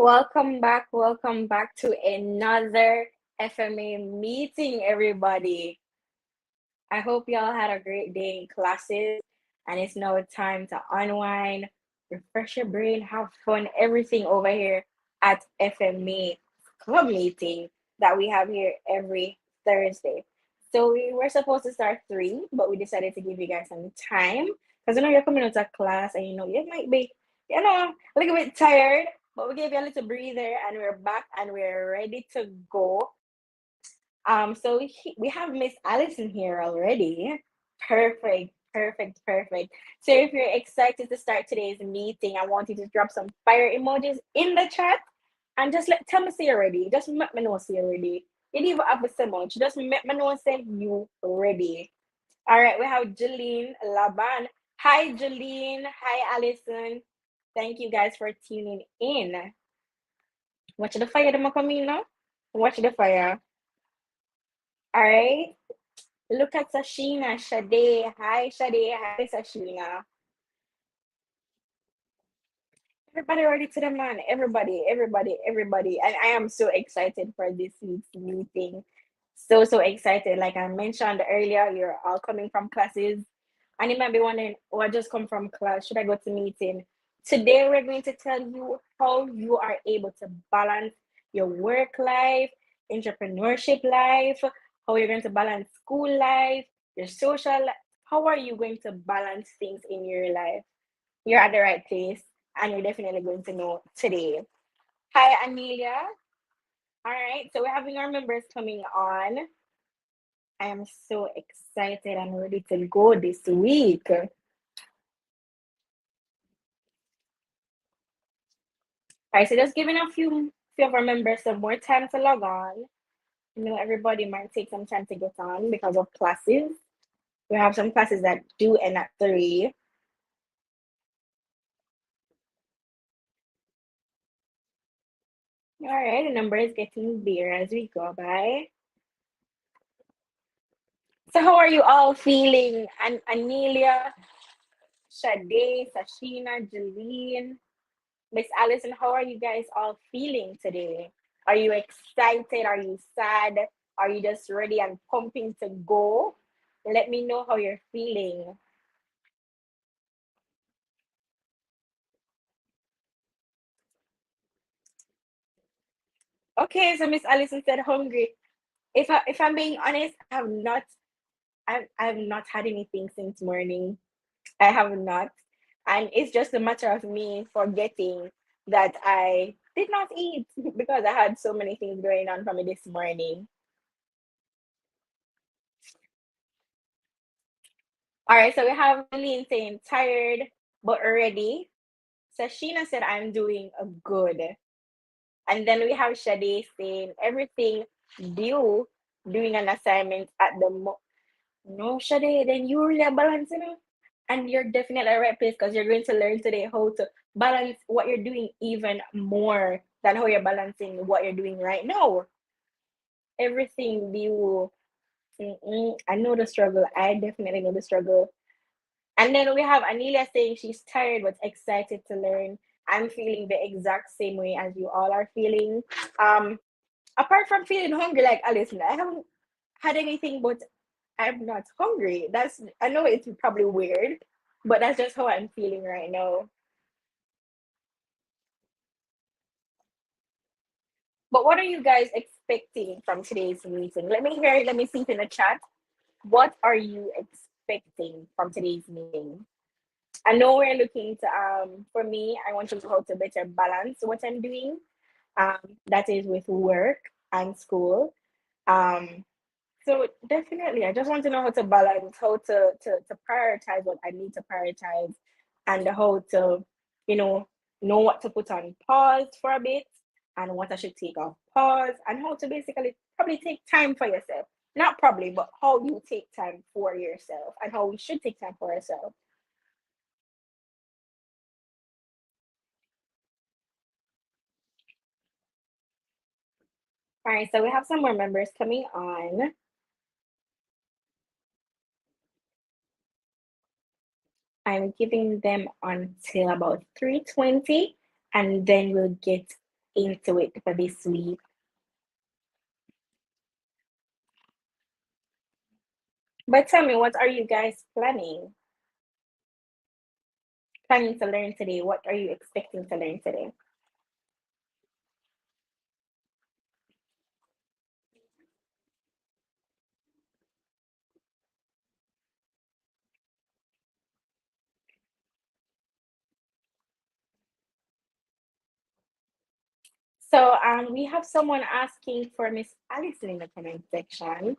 Welcome back to another FMA meeting, everybody. I hope y'all had a great day in classes, and it's now time to unwind, refresh your brain, have fun, everything over here at FMA club meeting that we have here every Thursday. So we were supposed to start 3, but we decided to give you guys some time because I know you're coming out of class and you might be, a little bit tired, but we gave you a little breather and we're back and we're ready to go. So we have Miss Allison here already. Perfect. So if you're excited to start today's meeting, I want you to drop some fire emojis in the chat and just tell me say you're ready. Just let me know say you're ready. You don't even have to say much. Just let me know say you ready. All right, we have Jeline Laban. Hi, Jeline. Hi, Allison. Thank you guys for tuning in. Watch the fire, them coming now. Watch the fire. All right. Look at Sashina, Sade. Hi, Sade. Hi, Sashina. Everybody ready to the man. Everybody. And I am so excited for this week's meeting. So excited. Like I mentioned earlier, you're all coming from classes. And you might be wondering, oh, I just come from class. Should I go to meeting? Today, we're going to tell you how you are able to balance your work life, entrepreneurship life, how you're going to balance school life, your social life. How are you going to balance things in your life? You're at the right place, and you're definitely going to know today. Hi, Amelia. All right, so we're having our members coming on. I am so excited and ready to go this week. All right, so just giving a few of our members some more time to log on. Everybody might take some time to get on because of classes. We have some classes that do end at 3. All right, the number is getting bigger as we go by. So how are you all feeling? And Anelia, Sade, Sashina, Jeline, Miss Allison, how are you guys all feeling today? Are you excited? Are you sad? Are you just ready and pumping to go? Let me know how you're feeling. Okay, so Miss Allison said hungry. If I'm being honest, I have not had anything since morning. I have not. And it's just a matter of me forgetting that I did not eat because I had so many things going on for me this morning. All right, so we have Lynn saying tired but ready. Sashina said I'm doing a good. And then we have Shade saying everything due doing an assignment at the no Shade, then you really are balancing, and you're definitely at the right place because you're going to learn today how to balance what you're doing even more than how you're balancing what you're doing right now. Everything due. I know the struggle. I definitely know the struggle. And then we have Anelia saying she's tired but excited to learn. I'm feeling the exact same way as you all are feeling. Um, Apart from feeling hungry like Alice, I haven't had anything, but I'm not hungry. I know it's probably weird, but that's just how I'm feeling right now. But what are you guys expecting from today's meeting? Let me hear it. Let me see it in the chat. What are you expecting from today's meeting? I know we're looking to for me, I want to know how to better balance what I'm doing. That is with work and school. Um, so definitely I just want to know how to balance, how to prioritize what I need to prioritize and how to, you know what to put on pause for a bit and what I should take off pause and how to basically probably take time for yourself. Not probably, but how you take time for yourself and how we should take time for ourselves. All right, so we have some more members coming on. I'm giving them until about 3:20, and then we'll get into it for this week. But tell me, what are you guys planning? Planning to learn today? What are you expecting to learn today? So we have someone asking for Miss Allison in the comment section.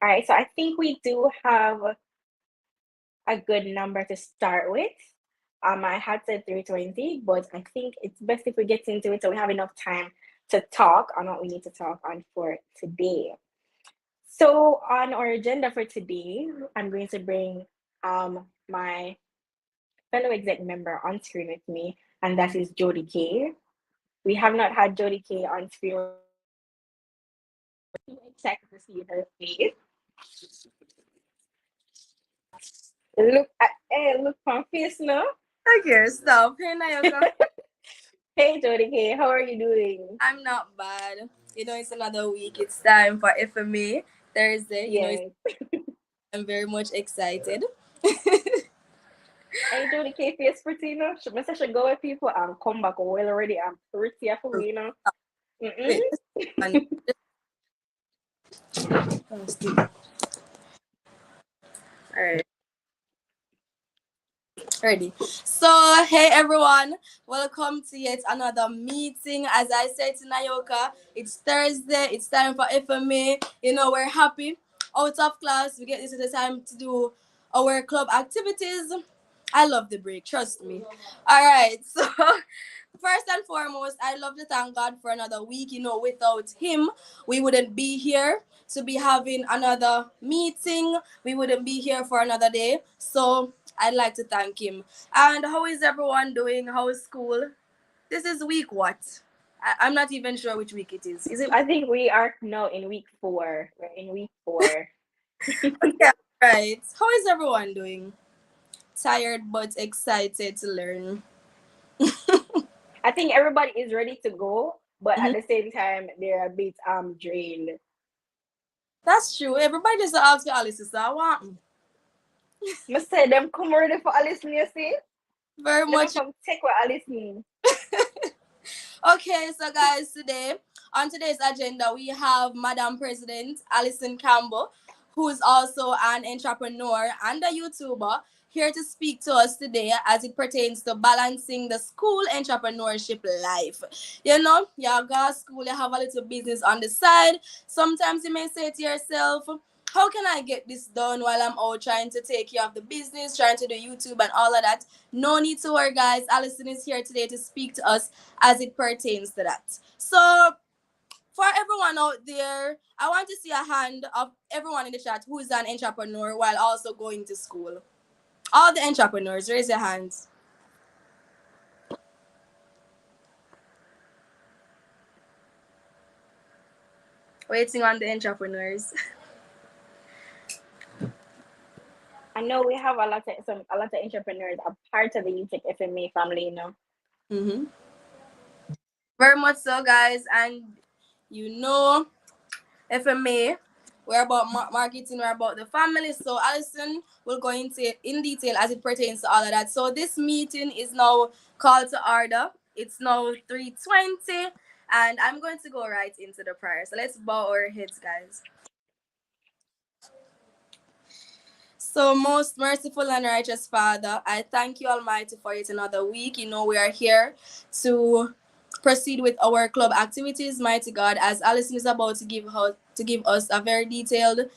All right, so I think we do have a good number to start with. I had said 320, but I think it's best if we get into it so we have enough time to talk on what we need to talk on for today. So on our agenda for today, I'm going to bring my fellow exec member on screen with me, and that is Jody K. We have not had Jody K on screen. I'm excited to see her face. Look from face now. Okay, stop. Hey, Nayoka. Hey Jody K, how are you doing? I'm not bad. It's another week. It's time for FMA Thursday. Yes. I'm very much excited. Hey Jody K, face pretty, you know. She should go with people and come back well already. I'm pretty for we, you know. Mm-mm. Wait, and all right, ready. So, hey everyone, welcome to yet another meeting. As I said to Nayoka, it's Thursday. It's time for FMA. We're happy. Out of class, we get this at the time to do our club activities. I love the break, trust me. All right, so first and foremost, I love to thank God for another week. Without Him, we wouldn't be here to be having another meeting. We wouldn't be here for another day. So I'd like to thank Him. And how is everyone doing? How is school? This is week what? I'm not even sure which week it is. Is it? I think we are now in week 4. We're in week 4. Okay, right. How is everyone doing? Tired but excited to learn. I think everybody is ready to go, but at Mhm. the same time, they're a bit drained. That's true. Everybody just asks Alice, so I want Must say them come ready for Alice, you see? very Them much. come take what Alice mean. Okay, so guys, on today's agenda, we have Madam President Allison Campbell, who is also an entrepreneur and a YouTuber, here to speak to us today as it pertains to balancing the school entrepreneurship life. You go to school, you have a little business on the side. Sometimes you may say to yourself, how can I get this done while I'm out trying to take care of the business, trying to do YouTube and all of that? No need to worry, guys. Allison is here today to speak to us as it pertains to that. So, for everyone out there, I want to see a hand of everyone in the chat who is an entrepreneur while also going to school. All the entrepreneurs, raise your hands. Waiting on the entrepreneurs. I know we have a lot of entrepreneurs a part of the Utech FMA family, you know. Mm-hmm. Very much so, guys. And FMA, we're about marketing, we're about the family. So Allison will go into in detail as it pertains to all of that. So this meeting is now called to order. It's now 3:20, and I'm going to go right into the prayer. So let's bow our heads, guys. So, most merciful and righteous Father, I thank you, Almighty, for yet another week. We are here to proceed with our club activities, mighty God, as Allison is about to give us a very detailed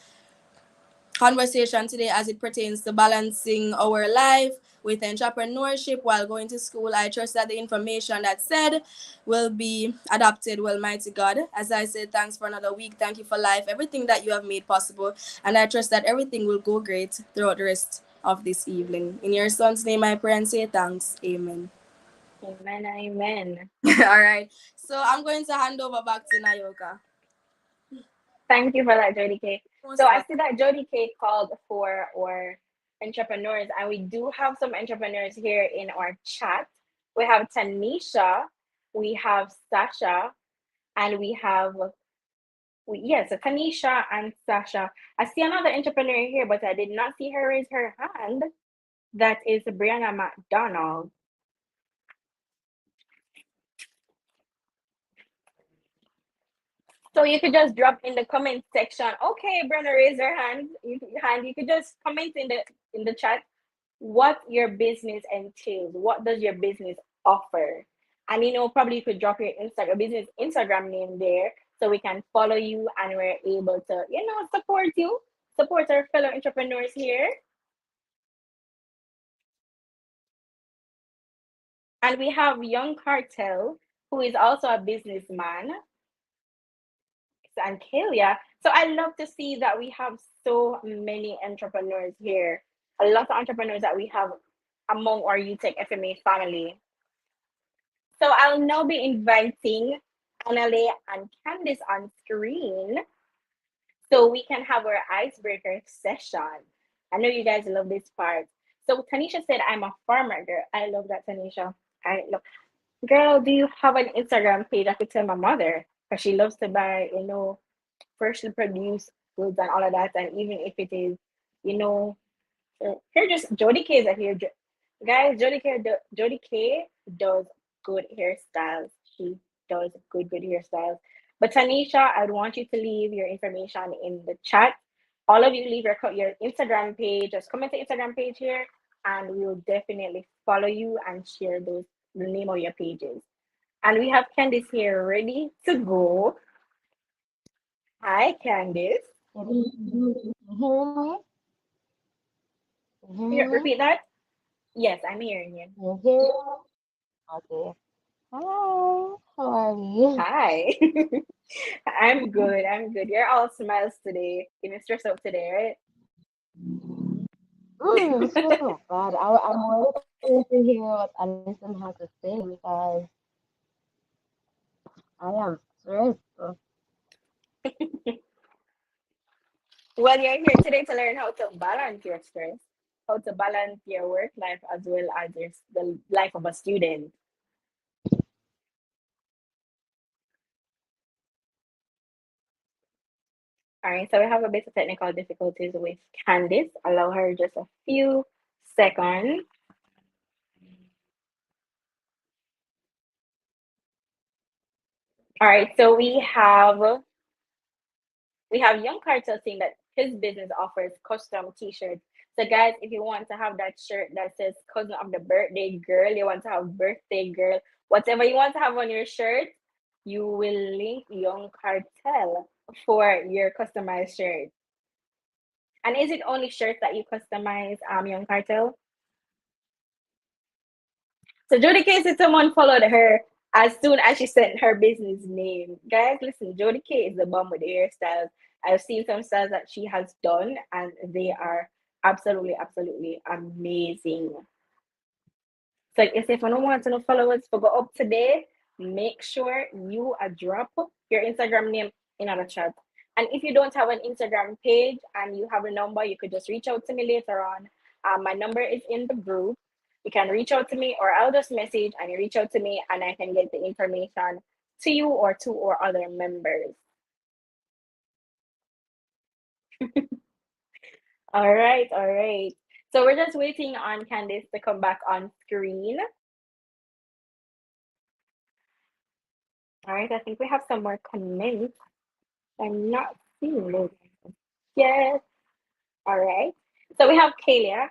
conversation today as it pertains to balancing our life with entrepreneurship while going to school. I trust that the information that said will be adopted well, mighty God. As I said, thanks for another week. Thank you for life, everything that you have made possible. And I trust that everything will go great throughout the rest of this evening. In your son's name I pray and say thanks. Amen. Amen, amen. All right. So I'm going to hand over back to Nayoka. Thank you for that, Jody K. Most So I welcome. see that Jody K called for our entrepreneurs, and we do have some entrepreneurs here in our chat. We have Tanisha, we have Sasha, and we have yes, Tanisha and Sasha. I see another entrepreneur here, but I did not see her raise her hand. That is Brianna McDonald. So you could just drop in the comment section. Okay, Brianna, raise your hand. You could just comment in the chat what your business entails. What does your business offer? And probably you could drop your Instagram business Instagram name there so we can follow you and we're able to, support you, support our fellow entrepreneurs here. And we have Young Cartel, who is also a businessman, and Kalia. So I love to see that we have so many entrepreneurs here. A lot of entrepreneurs that we have among our Utech FMA family. So I'll now be inviting Annalie and Candice on screen so we can have our icebreaker session. I know you guys love this part. So Tanisha said, I'm a farmer girl. I love that, Tanisha. I love. Girl, do you have an Instagram page? I could tell my mother because she loves to buy, freshly produced goods and all of that. And even if it is, you know, here just Jody K is here. Guys, Jody K does good hairstyles. She does good hairstyles. But Tanisha, I'd want you to leave your information in the chat. All of you leave your Instagram page. Just comment the Instagram page here, and we will definitely follow you and share the name of your pages. And we have Candice here ready to go. Hi, Candice. Can you hear me? Can you hear me? Repeat that. Yes, I'm hearing you. Can you hear me? Okay. Hi. How are you? Hi. I'm good. I'm good. You're all smiles today. You didn't stress out today, Stress right? not bad. I'm waiting to hear what Allison has to say because I am stressed. Well, you're here today to learn how to balance your stress, how to balance your work life as well as the life of a student. All right, so we have a bit of technical difficulties with Candice. Allow her just a few seconds. All right, so we have Young Carter saying that his business offers custom t-shirts. So guys, if you want to have that shirt that says cousin of the birthday girl, you want to have birthday girl, whatever you want to have on your shirt, you will link Young Cartel for your customized shirt. And is it only shirts that you customize, Young Cartel? So Jody K said someone followed her as soon as she sent her business name. Guys, listen, Jody K is the bomb with the hairstyles. I've seen some styles that she has done, and they are absolutely amazing. So if you don't want to follow us for go up today, make sure you drop your Instagram name in our chat. And if you don't have an Instagram page and you have a number, you could just reach out to me later on. My number is in the group. You can reach out to me, or I'll just message and you reach out to me, and I can get the information to you or to or other members. All right, all right. So we're just waiting on Candice to come back on screen. All right, I think we have some more comments. I'm not seeing those yet. All right. So we have Kalia.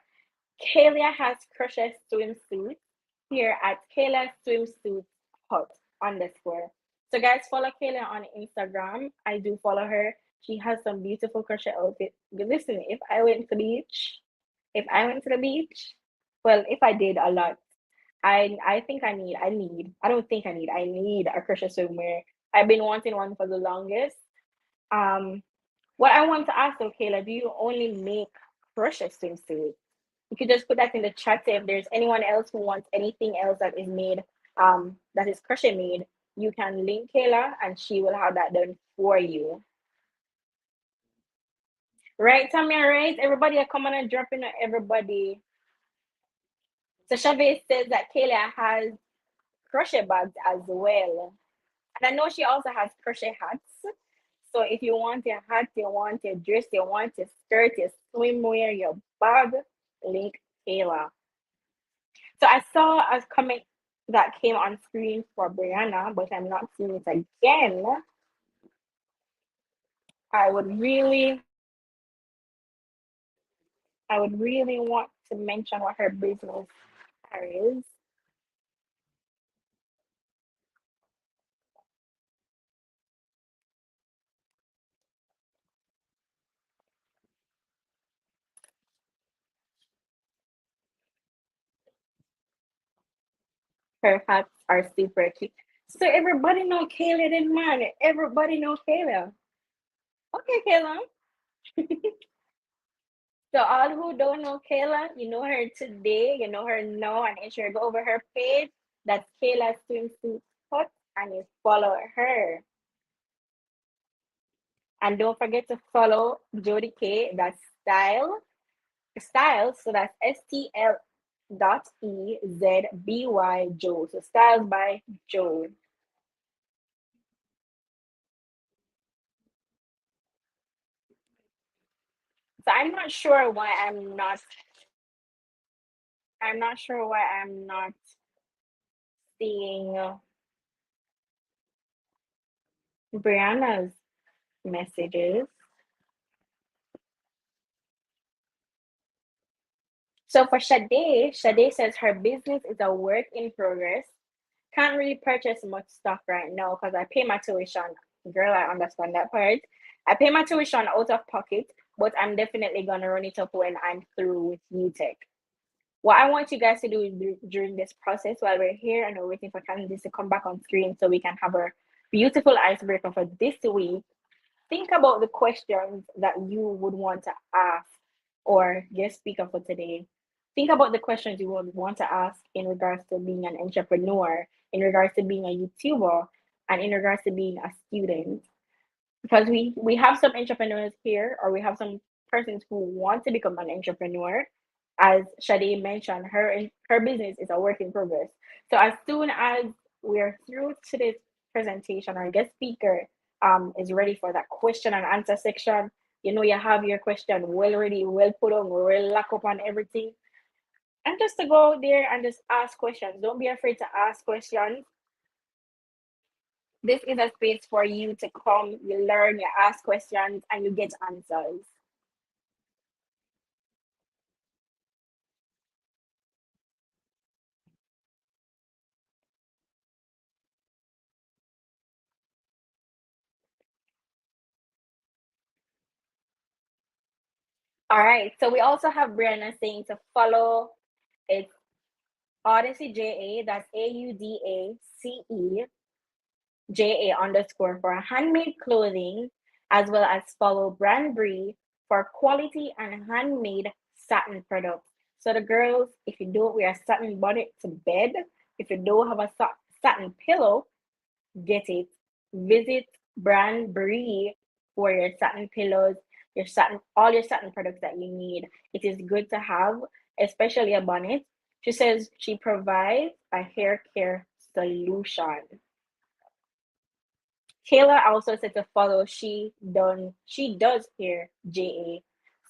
Kalia has crochet swimsuit here at Kayla Swimsuit Hut underscore. So guys, follow Kayla on Instagram. I do follow her. She has some beautiful crochet outfits. Listen, if I went to the beach, well, if I did a lot, I think I don't think I need a crochet swimwear. I've been wanting one for the longest. Um, what I want to ask though, Kayla, do you only make crochet swimsuits? You could just put that in the chat if there's anyone else who wants anything else that is made, that is crochet made. You can link Kayla and she will have that done for you. Right, Tamia, right? Everybody are coming and dropping everybody. So Chavez says that Kayla has crochet bags as well. And I know she also has crochet hats. So if you want your hat, you want your dress, you want your skirt, your swimwear, your bag, link Kayla. So I saw a comment that came on screen for Brianna, but I'm not seeing it again. I would really, I would really want to mention what her business is. Her hats are super cute. So everybody know Kayla then man. Everybody know Kayla. Okay, Kayla. So all who don't know Kayla, you know her today, you know her now, and ensure go over her page. That's Kayla Swimsuit Hut, and you follow her. And don't forget to follow Jody K. That's Styles. So that's STL.EZBY Joe. So Styles by Joe. So I'm not sure why I'm not seeing Brianna's messages. So for Sade says her business is a work in progress. Can't really purchase much stuff right now because I pay my tuition. Girl, I understand that part. I pay my tuition out of pocket, but I'm definitely gonna run it up when I'm through with Utech. What I want you guys to do during this process while we're here and we're waiting for Candice to come back on screen so we can have our beautiful icebreaker for this week. Think about the questions that you would want to ask or guest speaker for today. Think about the questions you would want to ask in regards to being an entrepreneur, in regards to being a YouTuber, and in regards to being a student. Because we have some entrepreneurs here, or we have some persons who want to become an entrepreneur. As Shade mentioned, her business is a work in progress. So as soon as we're through today's presentation, our guest speaker is ready for that question and answer section. You know, you have your question well ready, well put on, well lock up on everything. And just to go there and just ask questions. Don't be afraid to ask questions. This is a space for you to come, you learn, you ask questions, and you get answers. All right. So we also have Brianna saying to follow. It's Odyssey JA. That's AUDACE JA_ for handmade clothing, as well as follow Brand Bree for quality and handmade satin products. So the girls, if you don't wear a satin bonnet to bed, if you don't have a satin pillow, get it. Visit Brand Bree for your satin pillows, your satin, all your satin products that you need. It is good to have, especially a bonnet. She says she provides a hair care solution. Kayla also said to follow she does hair JA.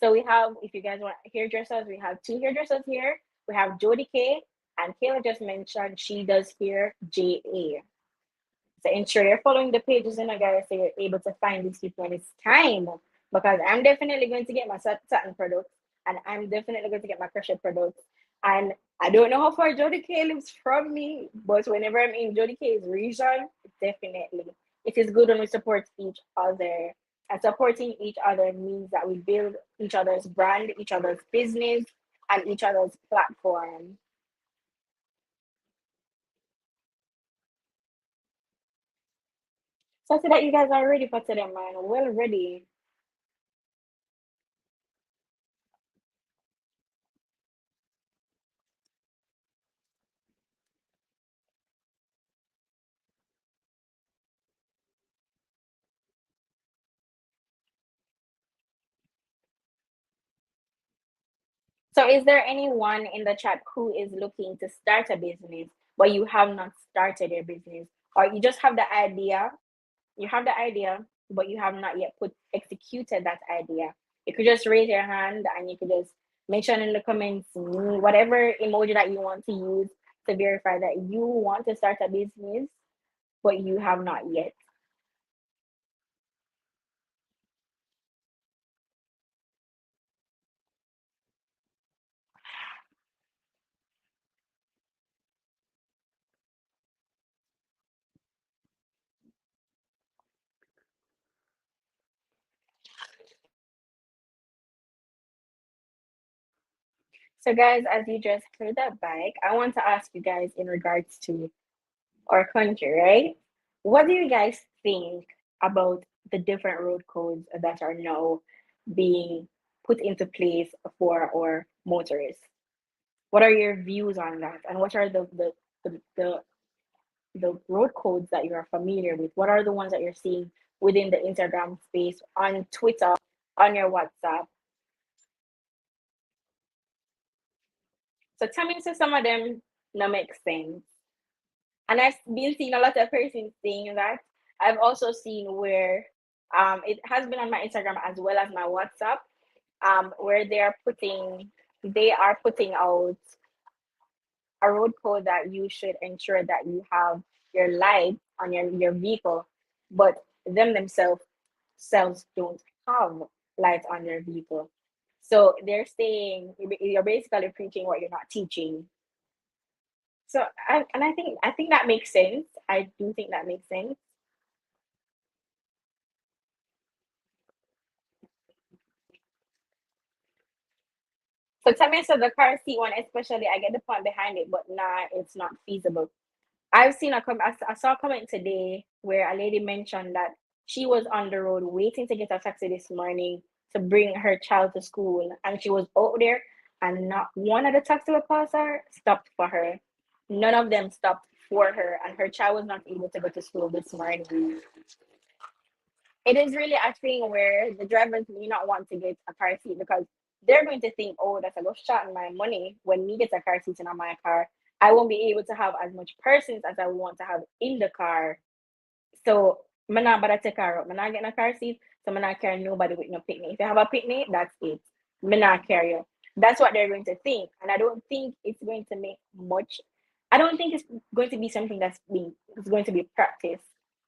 So we have, if you guys want hairdressers, we have two hairdressers here. We have Jody K and Kayla just mentioned she does hair JA. So ensure you're following the pages and guys so you're able to find these people when it's time. Because I'm definitely going to get my satin products and I'm definitely going to get my crochet products. And I don't know how far Jody K lives from me, but whenever I'm in Jody K's region, definitely. It is good when we support each other. And supporting each other means that we build each other's brand, each other's business, and each other's platform. So I see that you guys are ready for today, man. Well ready. So, is there anyone in the chat who is looking to start a business but you have not started your business, or you just have the idea, but you have not yet put executed that idea. You could just raise your hand and you could just mention in the comments whatever emoji that you want to use to verify that you want to start a business, but you have not yet. So, guys, as you just heard that back, I want to ask you guys in regards to our country, right? What do you guys think about the different road codes that are now being put into place for our motorists? What are your views on that? And what are the, the road codes that you are familiar with? What are the ones that you're seeing within the Instagram space, on Twitter, on your WhatsApp? So tell me, so some of them no make sense. And I've been seeing a lot of persons saying that. I've also seen where it has been on my Instagram as well as my WhatsApp, where they are putting out a road code that you should ensure that you have your light on your vehicle, but themselves selves don't have lights on their vehicle. So they're saying you're basically preaching what you're not teaching. So I think that makes sense. I do think that makes sense. So tell me, so the car seat one, especially, I get the point behind it, but nah, it's not feasible. I saw a comment today where a lady mentioned that she was on the road waiting to get a taxi this morning to bring her child to school, and she was out there, and not one of the taxi passers stopped for her. None of them stopped for her, and her child was not able to go to school this morning. It is really a thing where the drivers may not want to get a car seat because they're going to think, oh, that's a go shot in my money. When me get a car seat in my car, I won't be able to have as much persons as I want to have in the car. So I'm not about to take her out. I'm not getting a car seat, so I'm not carrying nobody with no picnic. If you have a picnic, that's it. I'm not carry you. That's what they're going to think. And I don't think it's going to make much. I don't think it's going to be something it's going to be practiced.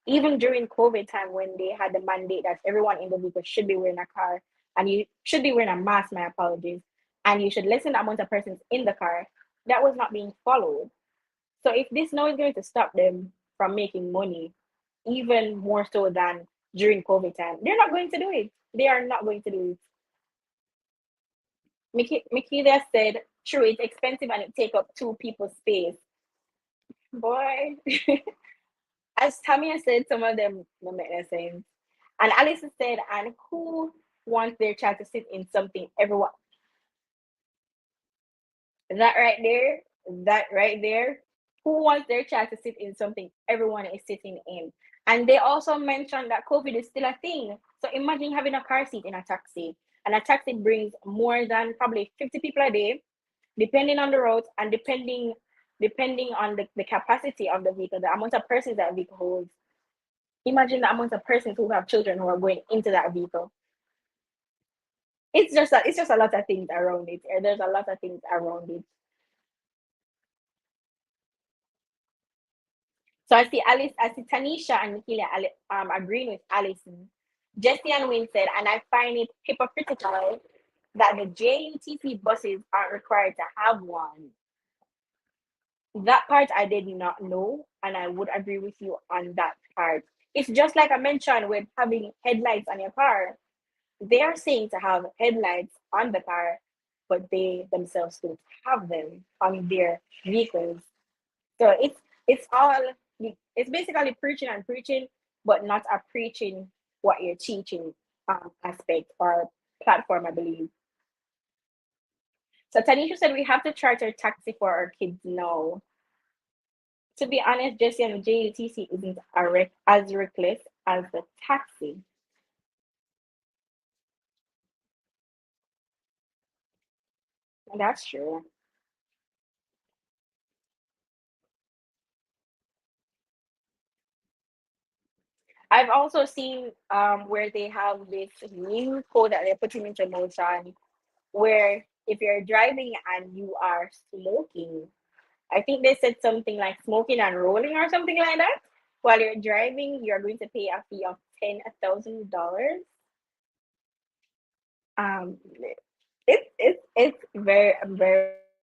Even during COVID time when they had the mandate that everyone in the vehicle should be wearing a car and you should be wearing a mask, my apologies, and you should lessen the amount of persons in the car, that was not being followed. So if this now is going to stop them from making money, even more so than during COVID time, they're not going to do it. They are not going to do it. Mikia said, true, it's expensive and it take up two people's space. Boy, as Tamia said, some of them don't make no sense. And Alice said, and who wants their child to sit in something everyone that right there, that right there, who wants their child to sit in something everyone is sitting in? And they also mentioned that COVID is still a thing. So imagine having a car seat in a taxi. And a taxi brings more than probably 50 people a day, depending on the route and depending on the capacity of the vehicle, the amount of persons that vehicle holds. Imagine the amount of persons who have children who are going into that vehicle. It's just a lot of things around it. There's a lot of things around it. So I see Tanisha and Nikhila agreeing with Allison. Jesse and Wynn said, and I find it hypocritical that the JUTC buses aren't required to have one. That part I did not know, and I would agree with you on that part. It's just like I mentioned with having headlights on your car. They are saying to have headlights on the car, but they themselves don't have them on their vehicles. So it's all it's basically preaching and preaching, but not a preaching what you're teaching aspect or platform, I believe. So Tanisha said we have to charge our taxi for our kids now. To be honest, Jesse and JUTC isn't as reckless as the taxi. That's true. I've also seen where they have this new code that they're putting into motion where if you're driving and you are smoking, I think they said something like smoking and rolling or something like that. While you're driving, you're going to pay a fee of $10,000. Um, it's very very scary.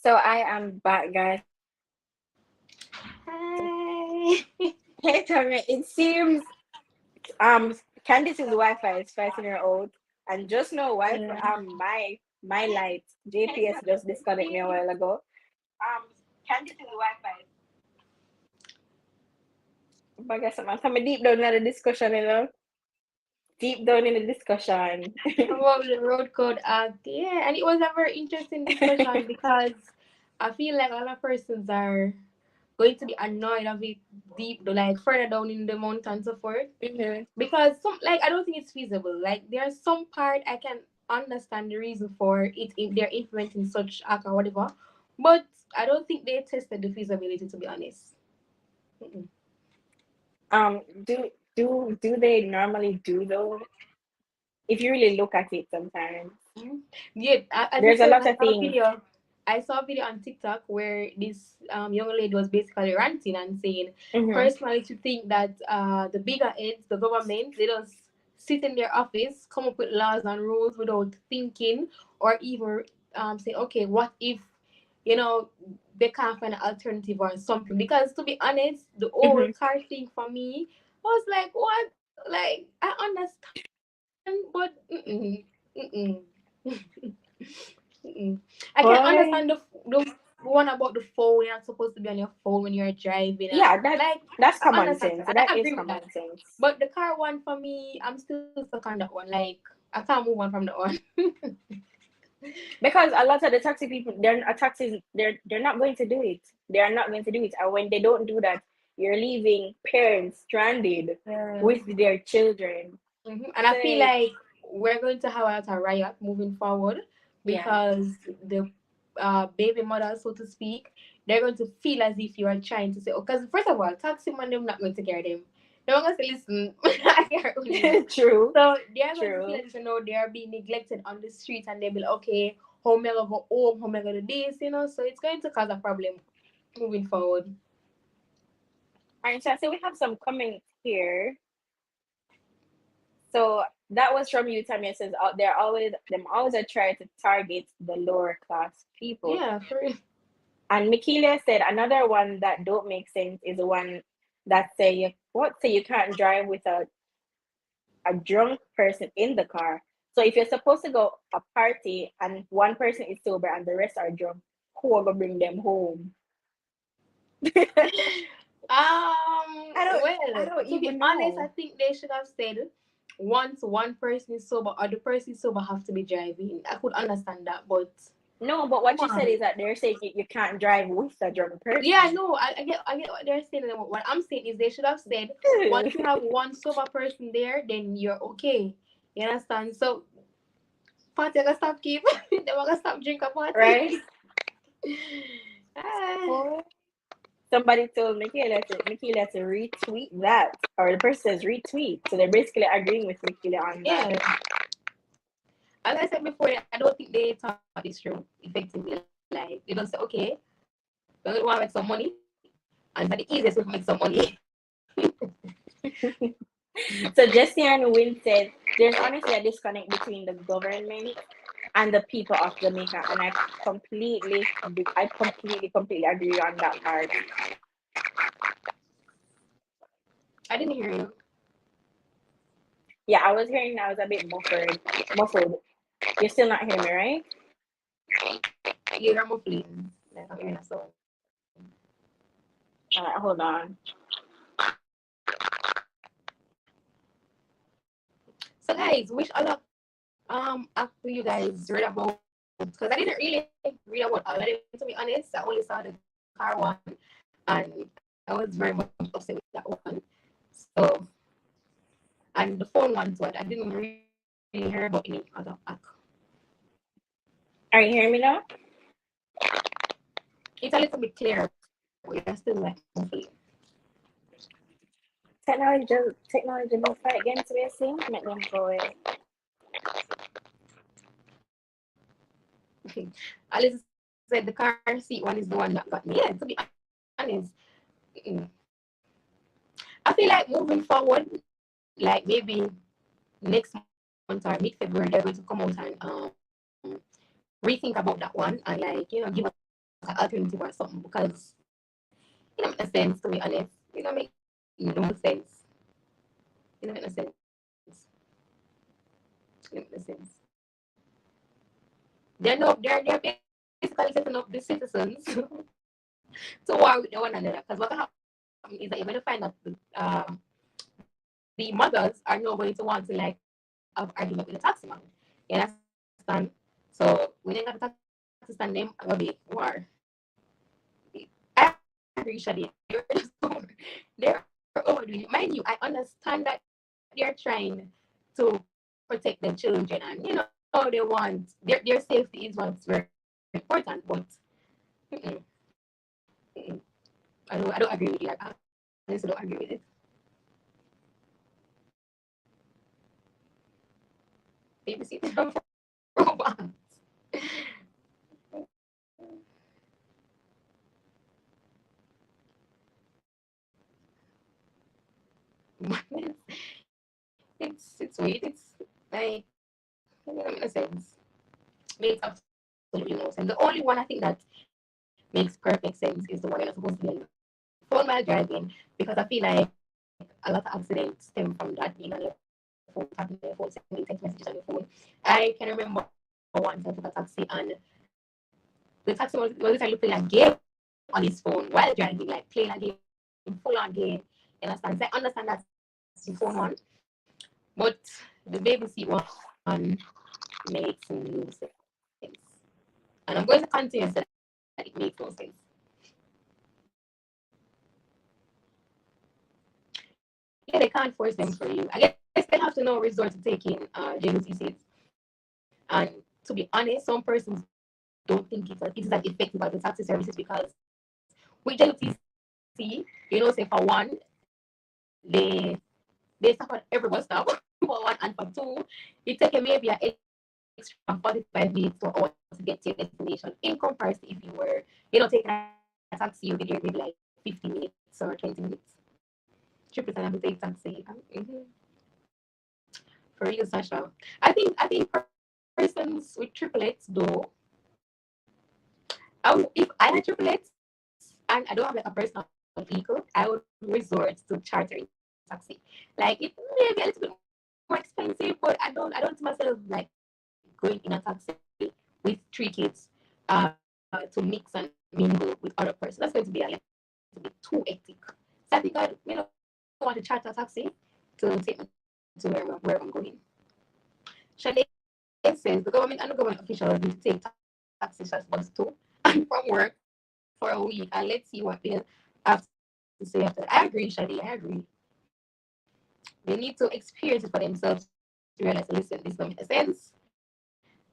So I am back, guys. Hi. Hey, Tara, it seems um Candice's Wi-Fi is fighting her out, and just now, Wi-Fi Yeah. my light JPS just disconnected me a while ago. Candice's Wi-Fi. But I guess I'm deep down in the discussion, deep down in the discussion. About the road code act, yeah, and it was a very interesting discussion because I feel like a lot of persons are going to be annoyed of it deep, like further down in the month and so forth. Hmm. Because some, like, I don't think it's feasible. Like, there's some part I can understand the reason for it if they're implementing such act or whatever, but I don't think they tested the feasibility, to be honest. Mm-mm. Do they normally do though? If you really look at it, sometimes Mhm. Yeah, as I there's a said, lot of things. I saw a video on TikTok where this young lady was basically ranting and saying, Hmm. personally, to think that the bigger heads, the government, they just sit in their office, come up with laws and rules without thinking or even say, okay, what if, you know, they can't find an alternative or something? Because to be honest, the whole Hmm. car thing for me was like, what? Like, I understand, but mm-mm. Mm-mm. I can Boy, understand the one about the phone. You're not supposed to be on your phone when you're driving, and yeah, like that's I common understand sense. that. That I is agree with that. common sense. But the car one for me, I'm still stuck on that one. Like I can't move on from that one. Because a lot of the taxi people, they're not going to do it. They are not going to do it. And when they don't do that, you're leaving parents stranded Yeah. with their children. And I So feel like we're going to have a lot of riot moving forward yeah. because the baby mothers, so to speak, they're going to feel as if you are trying to say, oh, because first of all, taxi man, they're not going to care them. They're going to say, listen, I care only. True. So they are going to feel True. as if, they are being neglected on the streets, and they'll be like, okay, how am I going to go home? How am I going to do this? So it's going to cause a problem moving forward. All right, so I see we have some comments here. So that was from you, Tammy. It says they're always a try to target the lower class people. Yeah, for real. And Michaela said another one that don't make sense is the one that say you can't drive with a drunk person in the car. So if you're supposed to go a party and one person is sober and the rest are drunk, who are gonna bring them home? I Well, don't to be even honest, I know. think they should have said once one person is sober or the person is sober have to be driving. I could understand that, but No, but come what you said on. is that they're saying you can't drive with a drunk Yeah, person. no, I get what they're saying. And what I'm saying is they should have said once you have one sober person there, then you're okay. You understand? So party gonna stop keep. They gonna stop drink a party. Right? Ah, Boy. Somebody told Michaela to retweet that, or the person says retweet. So they're basically agreeing with Michaela on that. yeah. As I said before, I don't think they thought this through effectively. Like they don't say, okay, we're gonna want to make some money, and that's the easiest way to make some money. So Jesse and Wynn said there's honestly a disconnect between the government and the people of Jamaica, and completely agree on that part. I didn't hear you. Yeah, I was hearing that was a bit muffled. You're still not hearing me, right? You're muffling. Like I'm hearing a song. All right, hold on. So guys, which other actor you guys read about? Because I didn't really read about all of them, to be honest. I only saw the car one, and I was very much upset with that one. So, and the phone one, so I didn't really hear about any other act. Are you hearing me now? It's a little bit clearer, but you're still like muffling. Technology will fight against me, see? Make them go away. Alice said the car seat one is the one that got me. Yeah, to be honest, mm, I feel like moving forward, like maybe next month or mid-February, they're going to come out and rethink about that one and like give us an alternative or something because it don't make no sense, to be honest. It don't make no sense. It don't make no sense. It don't make no sense. They're basically setting up the citizens to war with one another. Because what will happen is that you're going to find that the mothers are now going to want to like have argument with the taxi man. You understand? So when they got the taxi stand them, I'm gonna be war. I agree, Shadi. They're overdoing it. Mind you, I understand that they're trying to protect their children, and they want their safety is what's very important. But mm-mm, mm-mm. I don't agree with it. I honestly don't agree with it. Babysit robots. It's weird. It's like it doesn't make no sense. Makes absolutely no sense. The only one I think that makes perfect sense is the one you're supposed to be on the phone while driving because I feel like a lot of accidents stem from that being on your phone, tapping on your phone, sending text messages on your phone. I can remember once I took a taxi and the taxi man was literally playing a game on his phone while driving, like playing a game, full on game. You understand? So I understand that's the phone one, but the baby seat one makes no sense. And I'm going to continue to say that it makes no sense. Yeah, they can't force them for you. I guess they have to know resort to taking JUTCs. And to be honest, some persons don't think it is as effective as the taxi services because with JUTC, say for one, they stop at every bus stop for one, and for two, it take maybe an extra 45 minutes to hour to get to your destination. In comparison, if you were, taking a taxi, you'll be there maybe like 50 minutes or 20 minutes. Triple time to take taxi. For real, Sasha. I think persons with triplets though, if I had triplets and I don't have like a personal vehicle, I would resort to chartering taxi. Like it may be a little bit more expensive, but I don't see myself like going in a taxi with 3 kids to mix and mingle with other persons. That's going to be a little bit too hectic. So I think I want to charter a taxi to take me to where I'm going. Shade says the government and the government officials need to take taxi shots bus too and from work for a week, and let's see what they'll have to say after that. I agree, Shadi. I agree. They need to experience it for themselves to realize, listen, this don't make sense,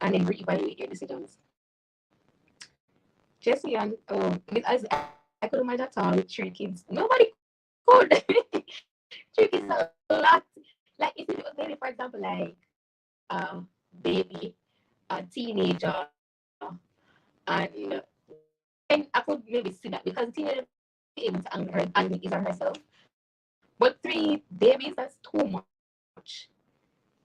and then reevaluate their decisions. Jesse and Miss Isaac, I couldn't manage at all with 3 kids. Nobody could. 3 kids is a lot. Like if it was maybe, for example, like baby, a teenager, and then I could maybe see that because the teenager may be able to angry his or herself. But 3 babies, that's too much.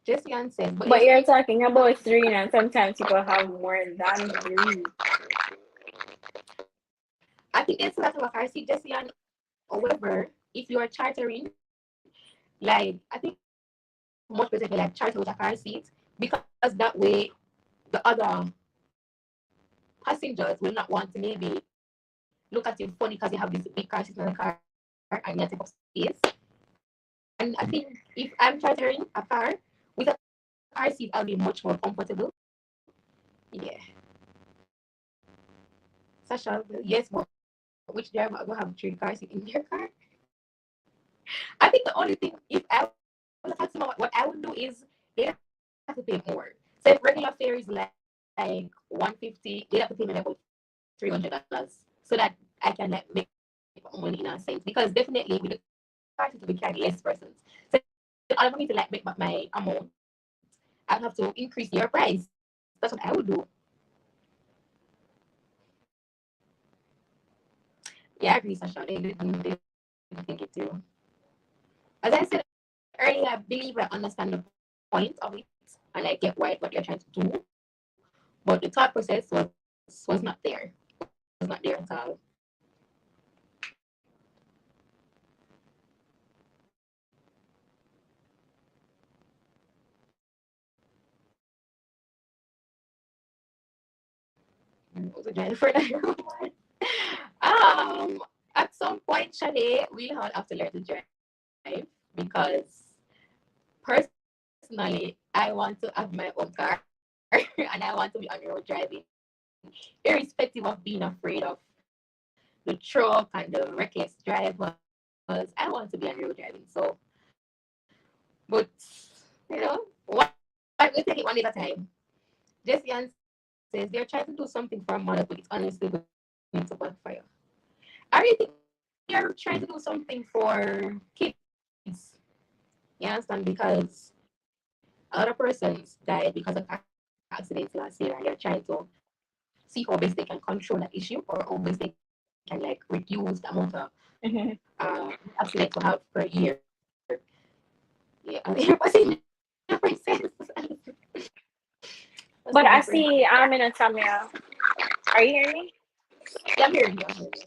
Jesse Ann says, but yes, But you're talking about three, and sometimes people have more than three. I think there's a lot of a car seat, Jesse Ann. However, if you are chartering, like I think much better if you like charter with a car seat, because that way the other passengers will not want to maybe look at you funny because you have this big car seat in the car and you have to take up space. And I think if I'm chartering a car with a car seat, I'll be much more comfortable. Yeah. Sasha, yes, but which driver will have 3 car seat in their car? I think the only thing, if I was a taxi man, what I would do is they have to pay more. So if regular fare is like 150, they have to pay me like about $300 so that I can like make money in a sense. Because definitely with the car seat we carry less persons. So in order for me to like make back my amount, I'd have to increase their price. That's what I would do. Yeah, I agree, Sasha. They didn't think it through. As I said earlier, I believe I understand the point of it and I get what they're trying to do, but the thought process was not there. Was not there at all. Also trying for that. At some point, Shade, we all have to learn to drive because personally, I want to have my own car and I want to be on the road driving, irrespective of being afraid of the truck and the reckless drivers. I want to be on the road driving. But we'll take it one day at a time. Jesse Ann says they're trying to do something for our mother, but it's honestly going to backfire. I really think they're trying to do something for kids. You understand? Because a lot of persons died because of accidents last year, and they're trying to see how best they can control that issue or how best they can like reduce the amount of Mhm. accidents we have per year. Yeah, I mean, what's in the princess? What's in the But I princess? see, I'm in a Tamia. Are you hearing me? Yeah, I'm hearing you. I'm hearing you.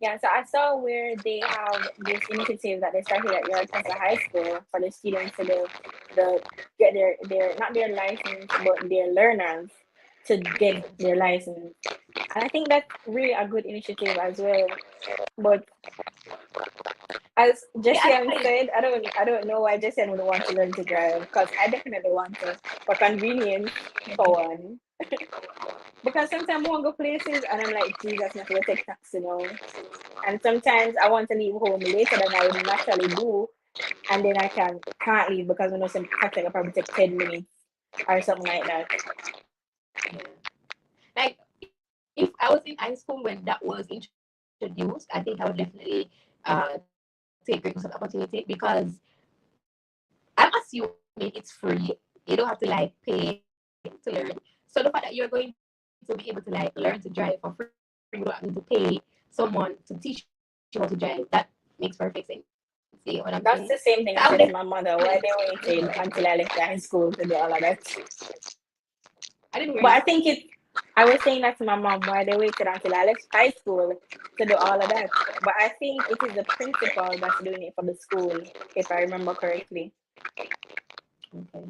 Yeah, so I saw where they have this initiative that they started at Yard Tessa High School for the students to the get their not their license but their learners to get their license. And I think that's really a good initiative as well. But as Yeah, Jesse said, I don't know why Jesse would want to learn to drive because I definitely want to for convenience for one. Because sometimes I want to go places and I'm like, Jesus, I'm going to take taxi now. And sometimes I want to leave home later than I would naturally do, and then I can't leave because I know some taxi will probably take 10 minutes or something like that. like if I was in high school when that was introduced, introduced, I think I would definitely take great opportunity because I'm assuming it's free. You don't have to like pay to learn. So the fact that you're going to be able to like learn to drive for free, you don't have to pay someone to teach you how to drive. That makes perfect sense. See what I'm saying? So I would definitely, That's the same thing I said to my mother. Why they waited until I left high school to do all of that? I didn't hear But you. I think it. I was saying that to my mom. Why they waited until I left high school to do all of that? But I think it is the principal that's doing it for the school, if I remember correctly. Okay.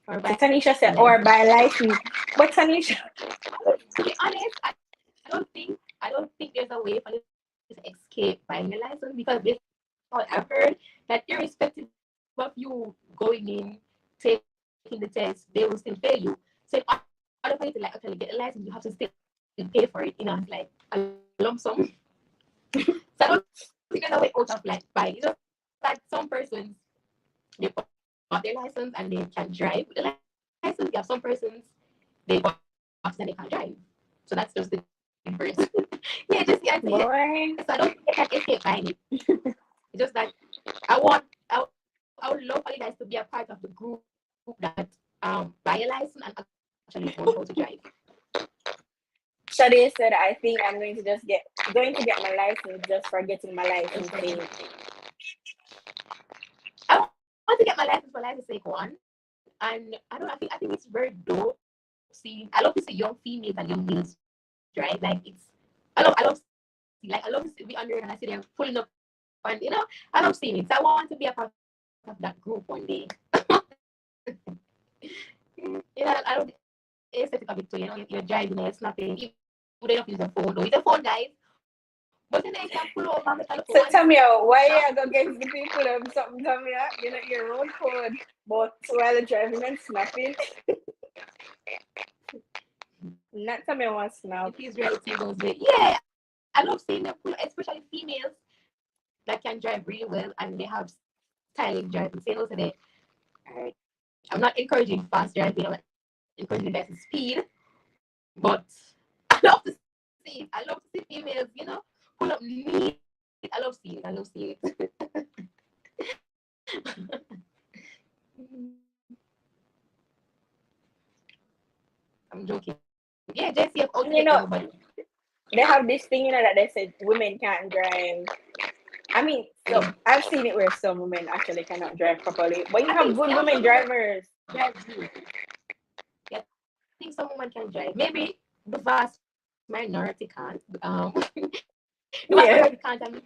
Or So by Tanisha said, or license. by license. But Tanisha, To be honest, I don't think there's a way for you to escape buying a license because based on what I've heard that irrespective of you going in, taking the test, they will still fail you. So in order for you to like actually get a license, you have to still pay for it, as like a lump sum. So I don't think there's a way out of like buying. Just like some persons they got their license and they can drive with the license. You have some persons they got license and they can't drive. So that's just the difference. Yeah, just yeah. So I don't think I can escape buying it. boy, It's just that I would love for you guys to be a part of the group that buy a license and actually learn how to drive. Shadi said, I think I'm going to get my license just for getting my license sake. I want to get my license for license sake one, and I don't. I think it's very dope. See, I love to see young females and young males drive. Like it's, I love to be under and I see them pulling up, and I love seeing it. So I want to be a part of that group one day. I don't aesthetic of it too. You're driving and it's nothing. Even they don't use a phone. Don't use a phone, guys. But then they can pull over and they look one. So tell me, why you go against the people of something? Tell me, you know, your road code, but while driving and snapping, not tell me one snap. It is reality goes with. Yeah, I love seeing them pull, especially females that can drive really well and they have styling driving. Say no to that. Alright. I'm not encouraging fast driving. I'm not encouraging that to speed, but I love to see it. I love to see females, pull up neat. I love seeing it. I love seeing it. I'm joking. Yeah, JCF out to get And you know, everybody. they have this thing, that they said women can't drive. I mean, so I've seen it where some women actually cannot drive properly, but you I have think good some women women drivers. drive good. Yeah, I think some women can drive. Maybe the vast minority can't. The vast majority can't. Yeah,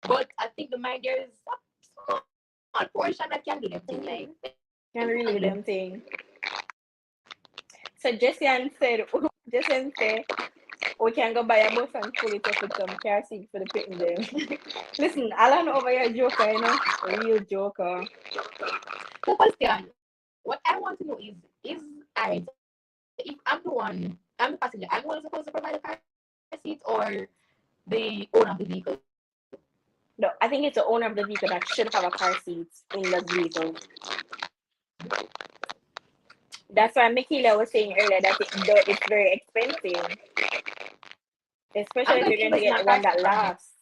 But I think there's a small portion that can do them thing. Like they can do. can really do them thing. So Jessian said, Jessian said, we can go buy a bus and pull it up with some car seat for the pitting them. Listen, Alan over here joker, real joker. So question. What I want to know is alright. So if I'm the passenger, I'm the one supposed to provide the car seat or the owner of the vehicle. No, I think it's the owner of the vehicle that should have a car seat in the vehicle. That's why Michaela was saying earlier that it's very expensive, I'm especially going if to you're going to invest in get a the car one seat that for her. lasts.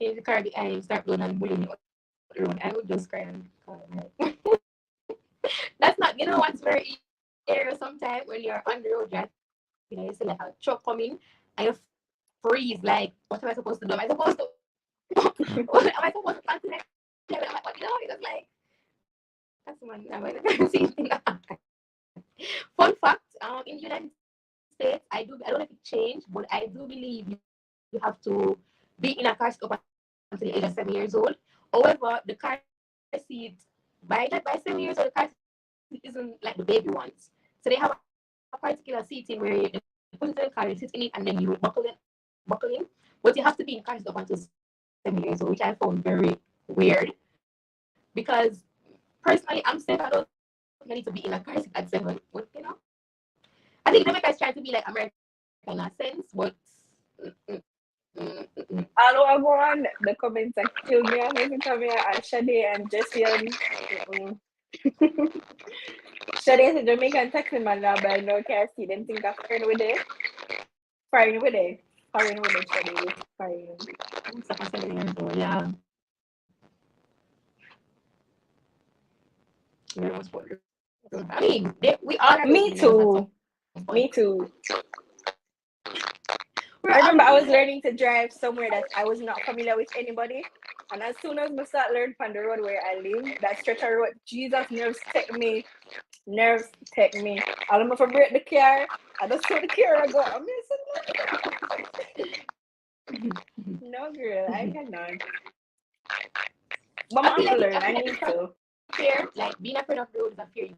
If the car behind start blowing and bullying me on the road, I would just cry and that's not, what's very eerie sometimes when you're on the road driving, you see like a truck coming and you freeze, like, what am I supposed to do? Am I supposed to am I supposed to continue? I'm like, what, it's just like that's one see thing. Fun fact, in the United States, I don't know if it changed, but I do believe you have to be in a car seat up until the age of 7 years old. However, the car seat by 7 years old, the car seat isn't like the baby ones. So they have a particular seating where you put it in the car, you sit in it, and then you buckle in. But you have to be in the car seat up until 7 years old, which I found very weird. Because personally, I'm safe. I don't think I need to be in a car seat at 7. But I think the Americans trying to be like American in a sense, but All I go on the comments that kill me and listen to me and Shade and Jesse and Shade is a Jamaican taxi man now, but I know can't see them think of foreign with it. Foreign with it. Foreign with it, Shade. Foreign. Yeah. I mean, we all are Me too. Me too. I remember I was learning to drive somewhere that I was not familiar with anybody. And as soon as I start learning from the road where I live, that stretch of road, Jesus, nerves take me. Nerves take me. I'm going to break the car. I just saw the car I go. I'm no, girl, I cannot. But I'm going to learn. I need to. Fear, like being afraid of the road is a fear you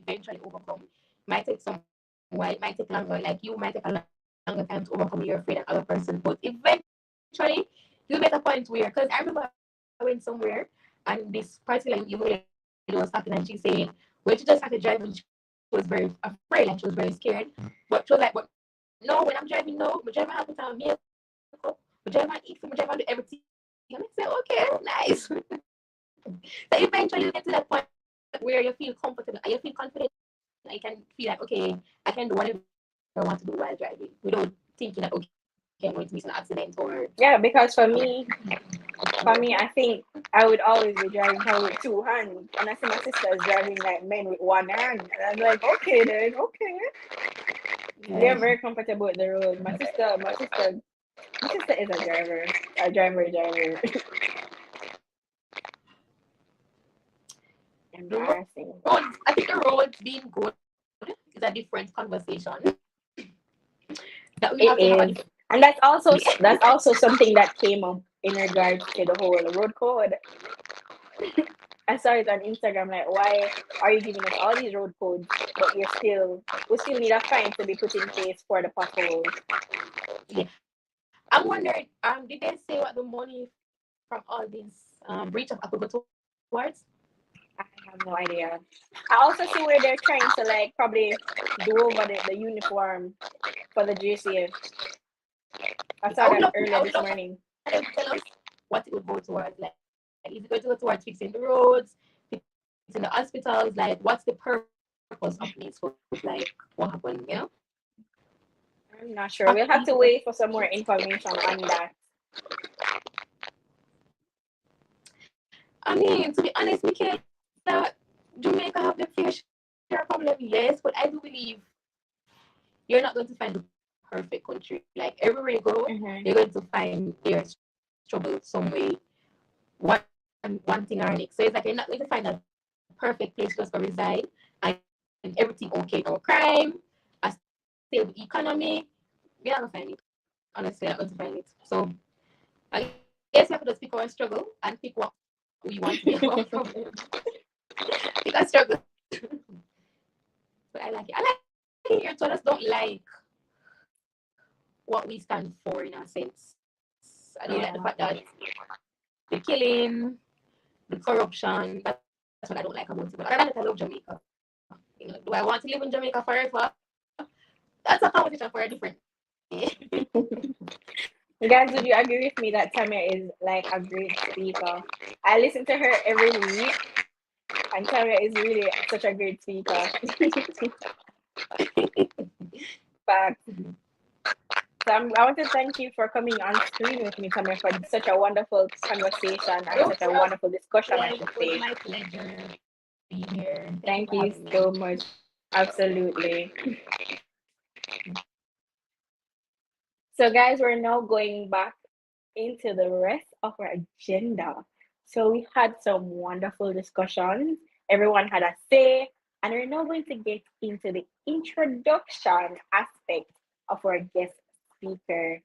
eventually overcome. Might take some while, it might take longer. Like you might take a longer time to overcome your fear than other person, but eventually you'll get a point where. Because I remember I went somewhere and this particular young lady was talking and she saying when she just started driving, she was very afraid, like she was very scared. But she was like, but no, when I'm driving, no, my driver have to tell me, my driver eat food, my driver do everything. And I said, okay, nice. So eventually you get to that point where you feel comfortable and you feel confident. I can feel like, okay, I can do whatever I want to do while driving without thinking that, okay, I'm going to miss an accident or. Yeah, because for me, I think I would always be driving probably with two hands. And I see my sisters driving like men with one hand. And I'm like, okay then, okay. They're very comfortable with the road. My sister is a driver. A driver. Embarrassing. I think the road being good is a different conversation that we have to have. It is. And that's also something that came up in regards to the whole road code. I saw it on Instagram, like, why are you giving us all these road codes, but we still need a fine to be put in place for the potholes. Yeah. I'm wondering, did they say what the money from all these breach of could go towards? I have no idea. I also see where they're trying to like probably do over the uniform for the JCF. I saw that earlier this morning. Tell us what it would go towards. Like, is it going to go towards fixing the roads, fixing the hospitals? Like, what's the purpose of these? Like, what happened? You know? I'm not sure. We'll have to wait for some more information on that. I mean, to be honest, Michaela, Jamaica have the fair share problem, yes, but I do believe you're not going to find the perfect country. Like everywhere you go, you're going to find there's trouble some way, one thing or another. So it's like you're not going to find a perfect place just to reside and everything okay, no crime, a stable economy. You're not gonna find it. Honestly, you're not going to find it. So I guess we have to just pick our struggle and pick what we want to be our problem. Pick a struggle. But I like it. I like it here, so I just don't like what we stand for in a sense. I don't like the fact that the killing, the corruption, that's what I don't like about it. But other than that, I love Jamaica. You know, do I want to live in Jamaica forever? That's a conversation for a different day. Guys, would you agree with me that Tamia is like a great speaker? I listen to her every week, and Tamia is really such a great speaker. Fact. So I want to thank you for coming on screen with me, Tamia, for such a wonderful conversation and such a wonderful discussion, I should say. It was my pleasure being here. Thank you so much. Absolutely. So, guys, we're now going back into the rest of our agenda. So, we had some wonderful discussions. Everyone had a say, and we're now going to get into the introduction aspect of our guest speaker.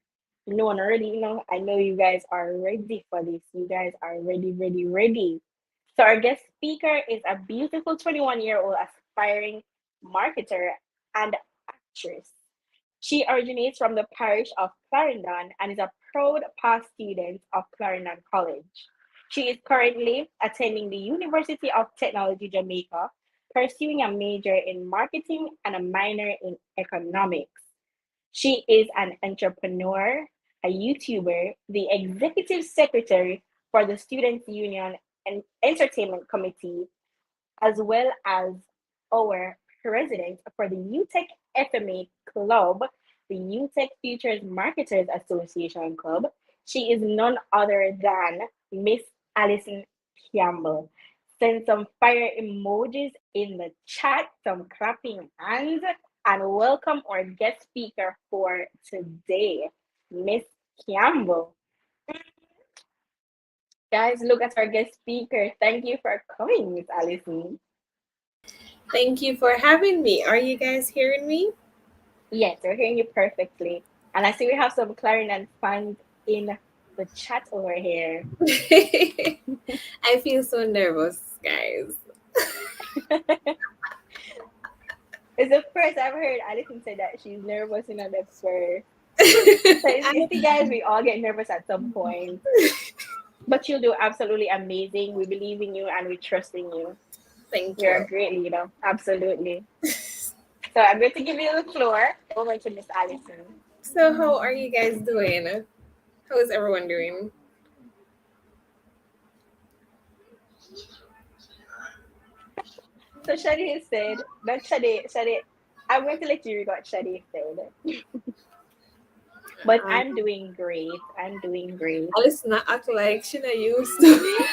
No one already, I know you guys are ready for this. You guys are ready, ready, ready. So, our guest speaker is a beautiful 21-year-old aspiring marketer and actress. She originates from the parish of Clarendon and is a proud past student of Clarendon College. She is currently attending the University of Technology Jamaica, pursuing a major in marketing and a minor in economics. She is an entrepreneur, a YouTuber, the executive secretary for the Students' Union and Entertainment Committee, as well as our president for the Utech FMA Club, the Utech Futures Marketers Association Club. She is none other than Miss Allison Campbell. Send some fire emojis in the chat, some clapping hands, and welcome our guest speaker for today, Miss Campbell. Guys, look at our guest speaker. Thank you for coming, Miss Allison. Thank you for having me. Are you guys hearing me? Yes, we're hearing you perfectly. And I see we have some clarinet fans in the chat over here. I feel so nervous, guys. It's the first I've heard Alison say that she's nervous in the first. So you see, guys, we all get nervous at some point. But you'll do absolutely amazing. We believe in you and we trust in you. Thank You're you. a great leader. Absolutely. So I'm going to give you the floor over to Miss Allison. So, how are you guys doing? How is everyone doing? So Shadi said, not Shadi, I'm going to let you read what Shadi said. But I'm doing great. I'm doing great. Alice not act like she not used to me.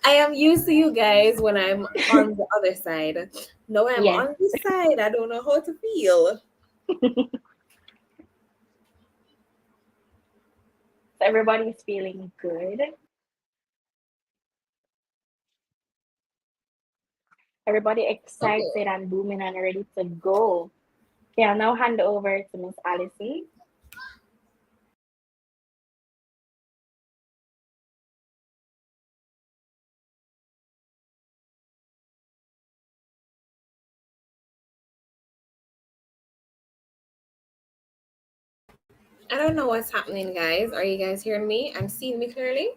I am used to you guys when I'm on the other side. No, I'm Yes. on this side. I don't know how to feel. So everybody's feeling good. Everybody excited and booming and ready to go. Okay, I'll now hand over to Miss Allison. I don't know what's happening, guys. Are you guys hearing me and seeing me clearly?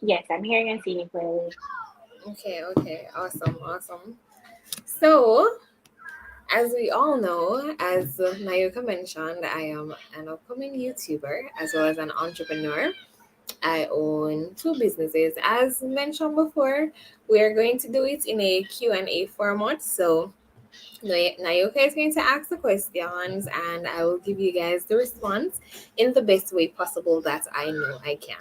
Yes, I'm hearing and seeing you clearly. Okay. Awesome. So, as we all know, as Nayuka mentioned, I am an upcoming YouTuber as well as an entrepreneur. I own two businesses. As mentioned before, we are going to do it in a Q&A format. So, Nayoka is going to ask the questions and I will give you guys the response in the best way possible that I know I can.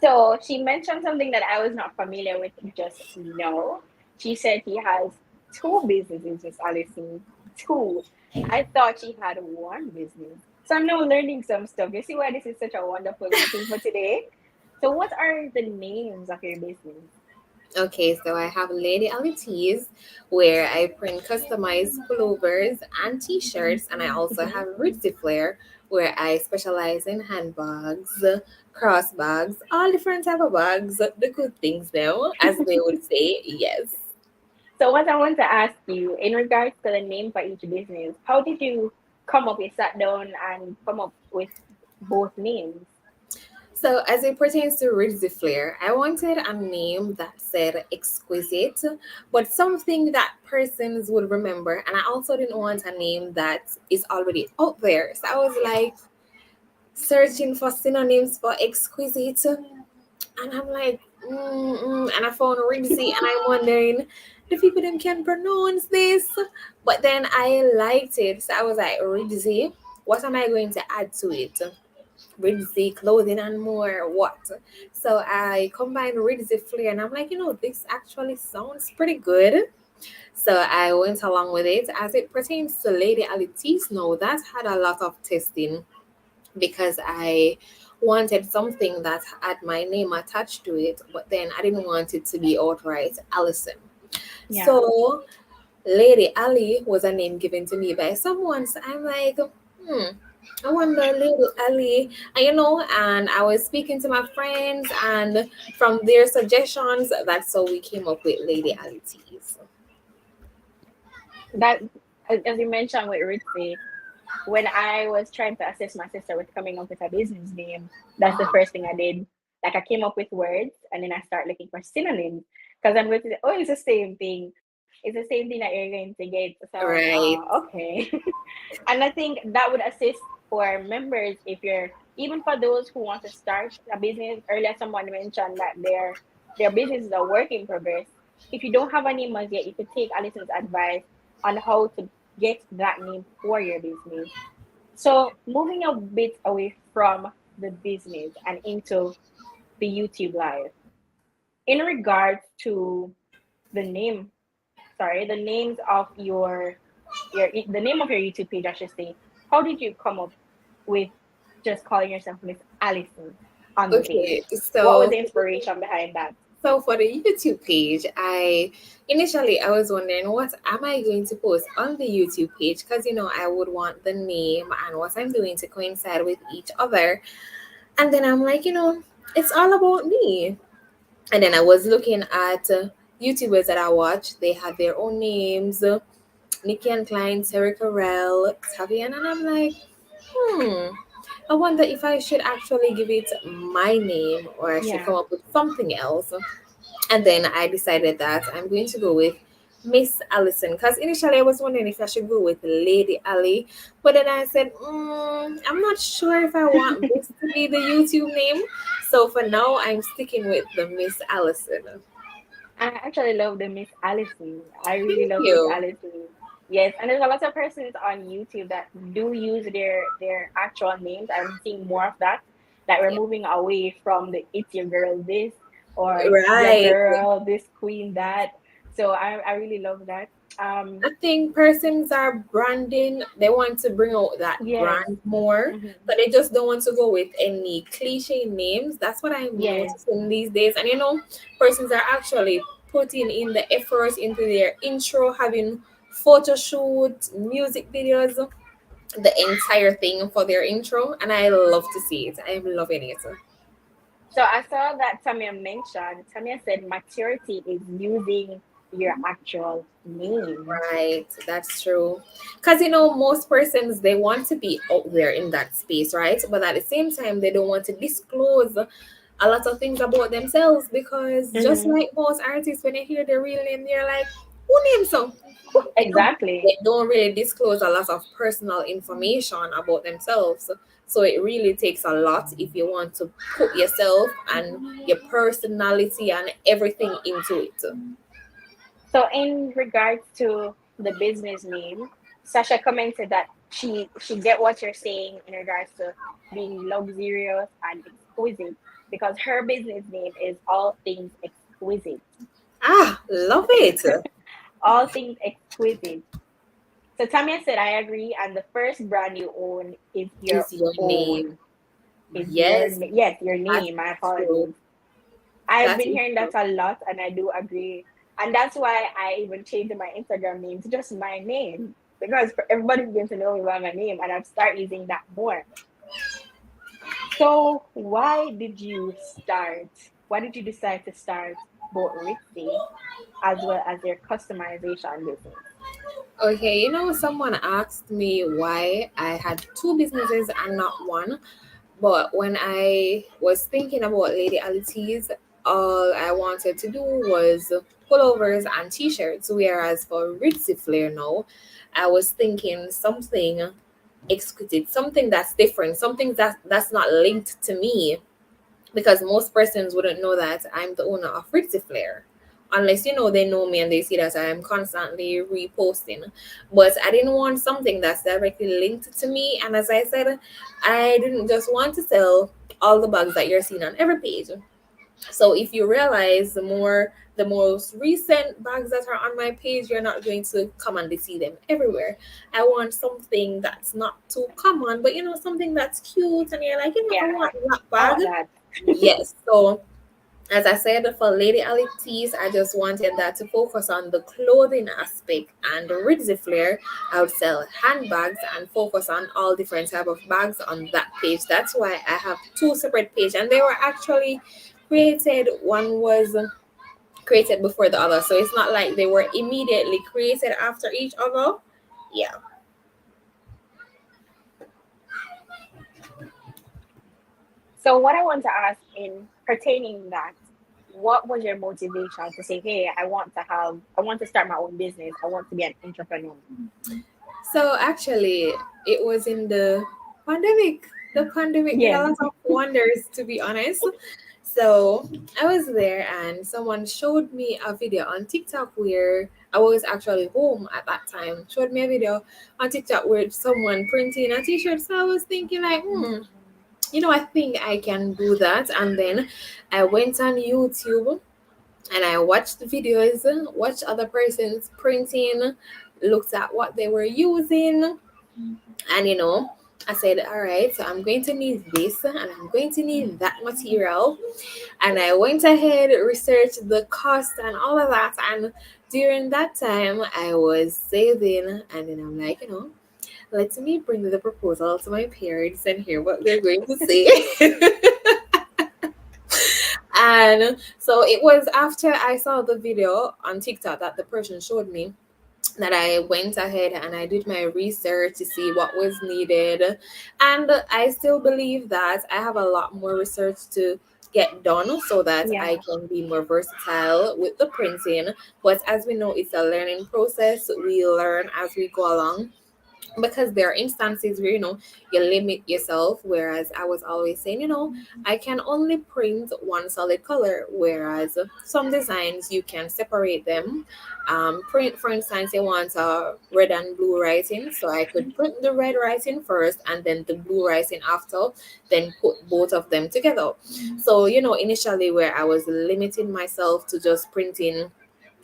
So she mentioned something that I was not familiar with just now. She said he has two businesses, Miss Allison. Two. I thought she had one business. So I'm now learning some stuff. You see why this is such a wonderful meeting for today? So what are the names of your business? Okay, so I have Lady Ali Tees where I print customized pullovers and t-shirts, and I also have Ritzy Flair where I specialize in handbags, cross bags, all different type of bags, the good things though, as they would say, yes. So what I want to ask you in regards to the name for each business, how did you come up? You sat down and come up with both names? So, as it pertains to Ritzy Flair, I wanted a name that said exquisite, but something that persons would remember. And I also didn't want a name that is already out there. So, I was like searching for synonyms for exquisite. And I'm like, and I found Ritzy, and I'm wondering, the people them can pronounce this. But then I liked it. So, I was like, Ritzy, what am I going to add to it? Ritzy clothing and more what. So I combined Ritzy Flair and I'm like, this actually sounds pretty good. So I went along with it. As it pertains to Lady Ali Snow, that had a lot of testing because I wanted something that had my name attached to it, but then I didn't want it to be outright Allison. Yeah. So Lady Ali was a name given to me by someone. So I'm like, I wonder, Lady Ali, and I was speaking to my friends, and from their suggestions, that's how we came up with Lady Ali Teas. That, as you mentioned with Ritzy, when I was trying to assist my sister with coming up with a business name, that's the first thing I did. Like I came up with words and then I start looking for synonyms because I'm going to say, oh, it's the same thing. it's the same thing that you're going to get. So, Right. okay. And I think that would assist for members if you're even for those who want to start a business. Earlier, someone mentioned that their business is a work in progress. If you don't have a name as yet, you could take Allison's advice on how to get that name for your business. So, moving a bit away from the business and into the YouTube live, in regards to the name, sorry, the names of your the name of your YouTube page, I should say. How did you come up with just calling yourself Miss Allison on the Okay. page? What was So the inspiration behind that? So for the YouTube page, I was wondering what am I going to post on the YouTube page, because I would want the name and what I'm doing to coincide with each other. And then I'm like, it's all about me. And then I was looking at YouTubers that I watch. They had their own names, Nikki and Klein, Terry Carell, Tavian, and I'm like, hmm. I wonder if I should actually give it my name or I should Yeah. come up with something else. And then I decided that I'm going to go with Miss Allison, because initially I was wondering if I should go with Lady Ali, but then I said, I'm not sure if I want this to be the YouTube name. So for now, I'm sticking with the Miss Allison. I actually love the Miss Allison. I really Thank love Miss you. Allison. Yes, and there's a lot of persons on YouTube that do use their actual names. I'm seeing more of that. That we're Yeah. moving away from the it's your girl this or it's your Right. girl this queen that. So I really love that. I think persons are branding, they want to bring out that Yes. brand more, Hmm. but they just don't want to go with any cliche names. That's what I'm Yes. noticing these days. And persons are actually putting in the efforts into their intro, having photo shoot, music videos, the entire thing for their intro. And I love to see it. I'm loving it. So I saw that Tamia mentioned, Tamia said maturity is using your actual name. Right, that's true. Because most persons they want to be out there in that space, right? But at the same time, they don't want to disclose a lot of things about themselves because just Hmm. like most artists, when they hear their real name, they're like, "Who named so?" Exactly. They don't really disclose a lot of personal information about themselves. So it really takes a lot if you want to put yourself and your personality and everything into it. So in regards to the business name, Sasha commented that she get what you're saying in regards to being luxurious and exquisite because her business name is all things exquisite. Ah, love it. All things exquisite. So Tamia said I agree, and the first brand you own is your Is your name. own. Is your Yes, yes, your that's name. My true. apologies. I've That been is hearing true. that a lot, and I do agree. And that's why I even changed my Instagram name to just my name because everybody's going to know me by my name, and I've started using that more. So, why did you start? Why did you decide to start both Ritzy as well as your customization business? Okay, someone asked me why I had two businesses and not one. But when I was thinking about Lady Alities, all I wanted to do was pullovers and t-shirts. Whereas for Ritzy Flair now, I was thinking something exquisite, something that's different, something that's not linked to me. Because most persons wouldn't know that I'm the owner of Ritzy Flair. Unless they know me and they see that I'm constantly reposting. But I didn't want something that's directly linked to me. And as I said, I didn't just want to sell all the bags that you're seeing on every page. So if you realize the most recent bags that are on my page, you're not going to come and see them everywhere. I want something that's not too common, but something that's cute and you're like, I Yeah, want that I bag. want that. Yes. So as I said, for Lady Ali Tees, I just wanted that to focus on the clothing aspect, and the Ritzy Flair, I would sell handbags and focus on all different type of bags on that page. That's why I have two separate pages, and they were actually created. One was created before the other, so it's not like they were immediately created after each other. Yeah. So, what I want to ask in pertaining that, what was your motivation to say, hey, I want to start my own business. I want to be an entrepreneur. So actually, it was in the pandemic. The pandemic did a Yes. lot of wonders, to be honest. So I was there, and someone showed me a video on TikTok where I was actually home at that time. Showed me a video on TikTok where someone printing a T-shirt. So I was thinking like, I think I can do that. And then I went on YouTube and I watched the videos, watched other persons printing, looked at what they were using, and I said, all right, so I'm going to need this and I'm going to need that material. And I went ahead, researched the cost and all of that. And during that time, I was saving, and then I'm like, let me bring the proposal to my parents and hear what they're going to say. And so it was after I saw the video on TikTok that the person showed me that I went ahead and I did my research to see what was needed. And I still believe that I have a lot more research to get done so that Yeah. I can be more versatile with the printing. But as we know, it's a learning process. We learn as we go along, because there are instances where you limit yourself, whereas I was always saying I can only print one solid color, whereas some designs you can separate them. Print, for instance, you want a red and blue writing, so I could print the red writing first and then the blue writing after, then put both of them together. So initially, where I was limiting myself to just printing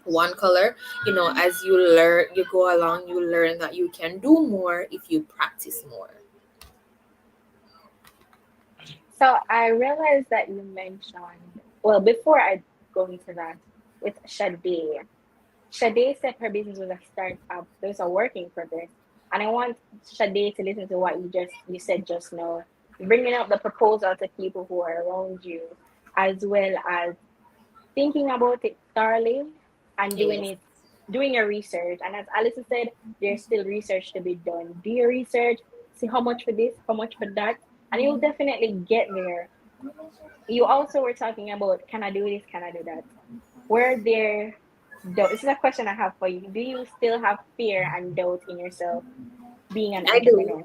one color, as you go along, you learn that you can do more if you practice more. So I realized that you mentioned, well, before I go into that, with Sade. Sade said her business was a startup, so it's a working progress. And I want Sade to listen to what you said just now, bringing up the proposal to people who are around you, as well as thinking about it thoroughly and Yes. doing your research. And as Allison said, there's still research to be done. Do your research, see how much for this, how much for that, and you'll definitely get there. You also were talking about, can I do this, can I do that? Were there doubt? This is a question I have for you. Do you still have fear and doubt in yourself being an I do. entrepreneur?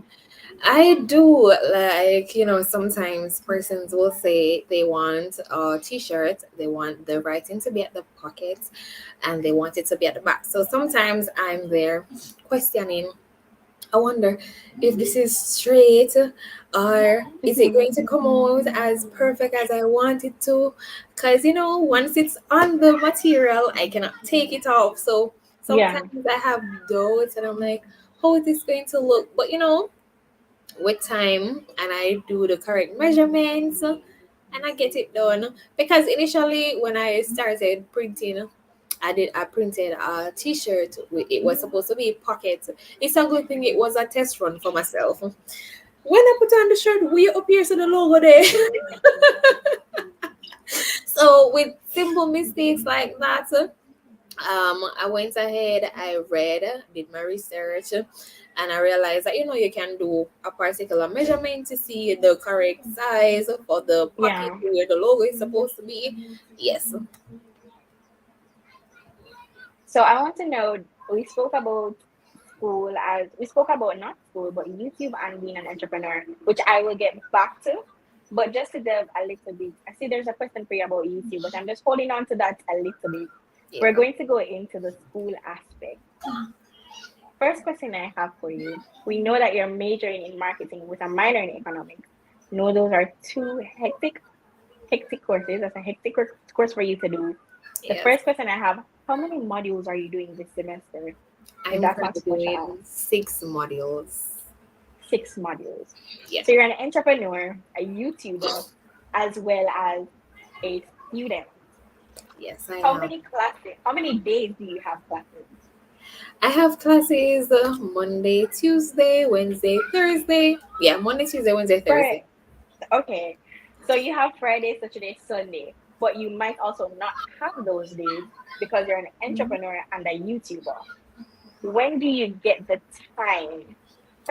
I do. Like, sometimes persons will say they want a t-shirt, they want the writing to be at the pocket, and they want it to be at the back. So sometimes I'm there questioning, I wonder if this is straight, or is it going to come out as perfect as I want it to? Because, once it's on the material, I cannot take it off. So Yeah. sometimes I have doubts and I'm like, how is this going to look? But, with time and I do the correct measurements and I get it done. Because initially, when I started printing, I printed a t-shirt. It was supposed to be pocket. It's a good thing it was a test run for myself. When I put on the shirt, we appear to the logo there. So with simple mistakes like that, I went ahead, I read, did my research, and I realized that you can do a particular measurement to see the correct size for the pocket Yeah. where the logo is supposed to be. Yes. So I want to know, we spoke about school, as we spoke about not school, but YouTube and being an entrepreneur, which I will get back to. But just to delve a little bit, I see there's a question for you about YouTube, but I'm just holding on to that a little bit. We're Yeah. going to go into the school aspect. First question I have for you. We know that you're majoring in marketing with a minor in economics. No, those are two hectic courses. That's a hectic course for you to do. The Yes. first question I have, how many modules are you doing this semester? If I'm that's not too much to graduating ask. 6 modules. 6 modules. Yeah. So you're an entrepreneur, a YouTuber, as well as a student. Yes, I How am. many classes? How many days do you have classes? I have classes Monday, Tuesday, Wednesday, Thursday. Yeah, Monday, Tuesday, Wednesday, Right. Thursday. Okay. So you have Friday, Saturday, Sunday, but you might also not have those days because you're an entrepreneur and a YouTuber. When do you get the time?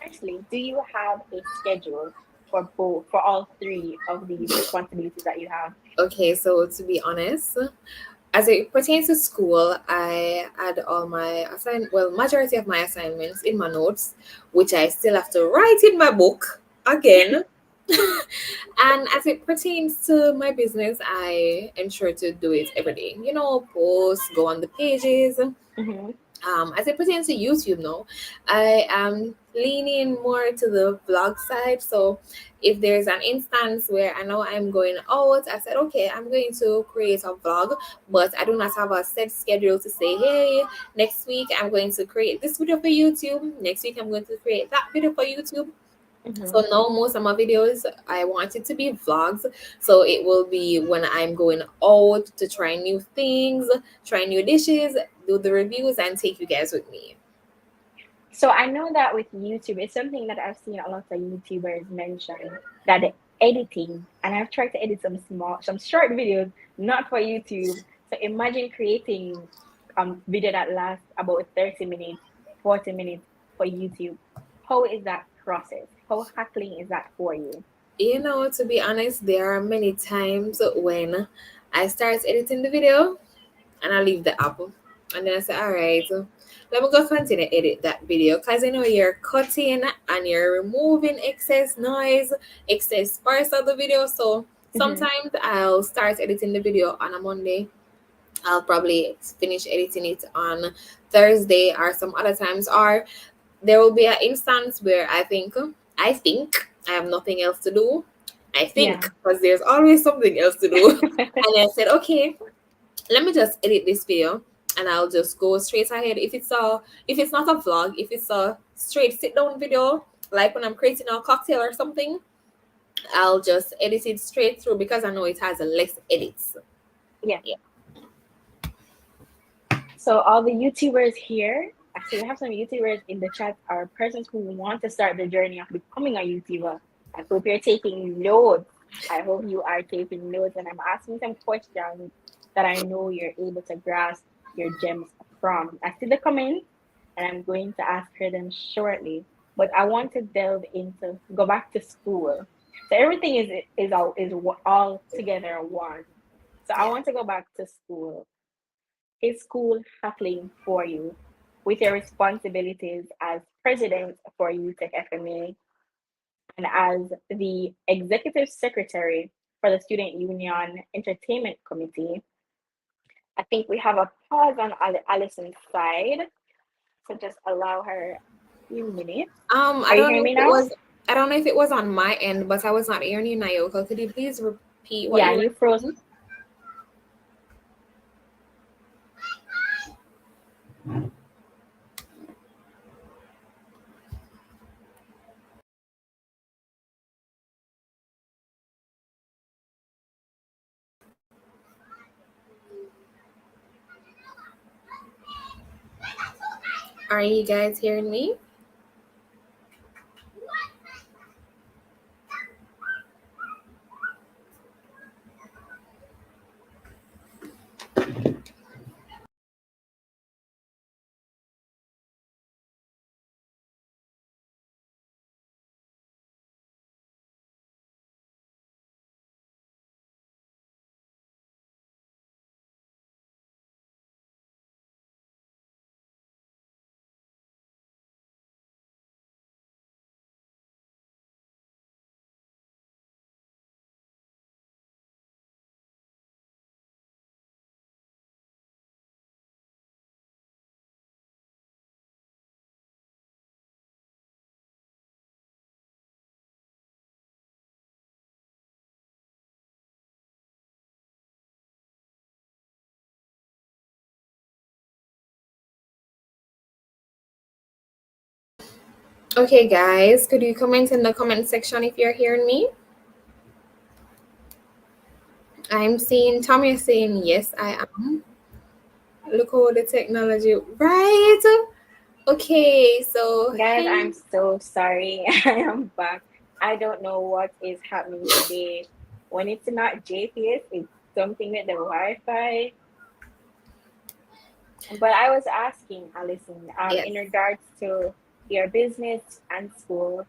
Firstly, do you have a schedule for all three of these responsibilities that you have? Okay, so to be honest, as it pertains to school, I had all my majority of my assignments in my notes, which I still have to write in my book again. And as it pertains to my business, I ensure to do it every day. You know, post, go on the pages. Mm-hmm. As it pertains to YouTube now, I am leaning more to the vlog side. So if there's an instance where I know I'm going out, I said, okay, I'm going to create a vlog, but I do not have a set schedule to say, hey, next week I'm going to create this video for YouTube. Next week I'm going to create that video for YouTube. Mm-hmm. So now most of my videos I want it to be vlogs. So it will be when I'm going out to try new things, try new dishes, do the reviews, and take you guys with me. So I know that with YouTube, it's something that I've seen a lot of YouTubers mention that the editing, and I've tried to edit some short videos, not for YouTube. So imagine creating video that lasts about 30 minutes, 40 minutes for YouTube. How is that process? How hackling is that for you? You know, to be honest, there are many times when I start editing the video and I leave the app. And then I say, all right, let me go continue edit that video because you know you're cutting and you're removing excess noise, excess parts of the video. So Mm-hmm. sometimes I'll start editing the video on a Monday. I'll probably finish editing it on Thursday or some other times. Or there will be an instance where I think I have nothing else to do. I Yeah. think because there's always something else to do. And I said, okay, let me just edit this video and I'll just go straight ahead. If it's not a vlog, if it's a straight sit down video, like when I'm creating a cocktail or something, I'll just edit it straight through because I know it has less edits. Yeah. Yeah. So all the YouTubers here, actually we have some YouTubers in the chat are persons who want to start the journey of becoming a YouTuber. I hope you're taking notes. I hope you are taking notes and I'm asking some questions that I know you're able to grasp your gems from. I see the comments and I'm going to ask her them shortly. But I want to delve into go back to school. So everything is all together one. So I Yeah. want to go back to school. Is school happening for you with your responsibilities as president for Utech FMA and as the executive secretary for the Student Union Entertainment Committee? I think we have a pause on Allison's side, so just allow her a few minutes. I Are you don't hearing know me if it now? was I don't know if it was on my end, but I was not hearing you, Nayoka. Could you please repeat what Yeah, you were you froze. saying? Are you guys hearing me? Okay, guys, could you comment in the comment section if you're hearing me? I'm seeing Tommy is saying yes, I am. Look all the technology, right? Okay, so Guys, hey, I'm so sorry. I am back. I don't know what is happening today. When it's not JPS, it's something with the Wi-Fi. But I was asking, Allison, yes. in regards to your business and school,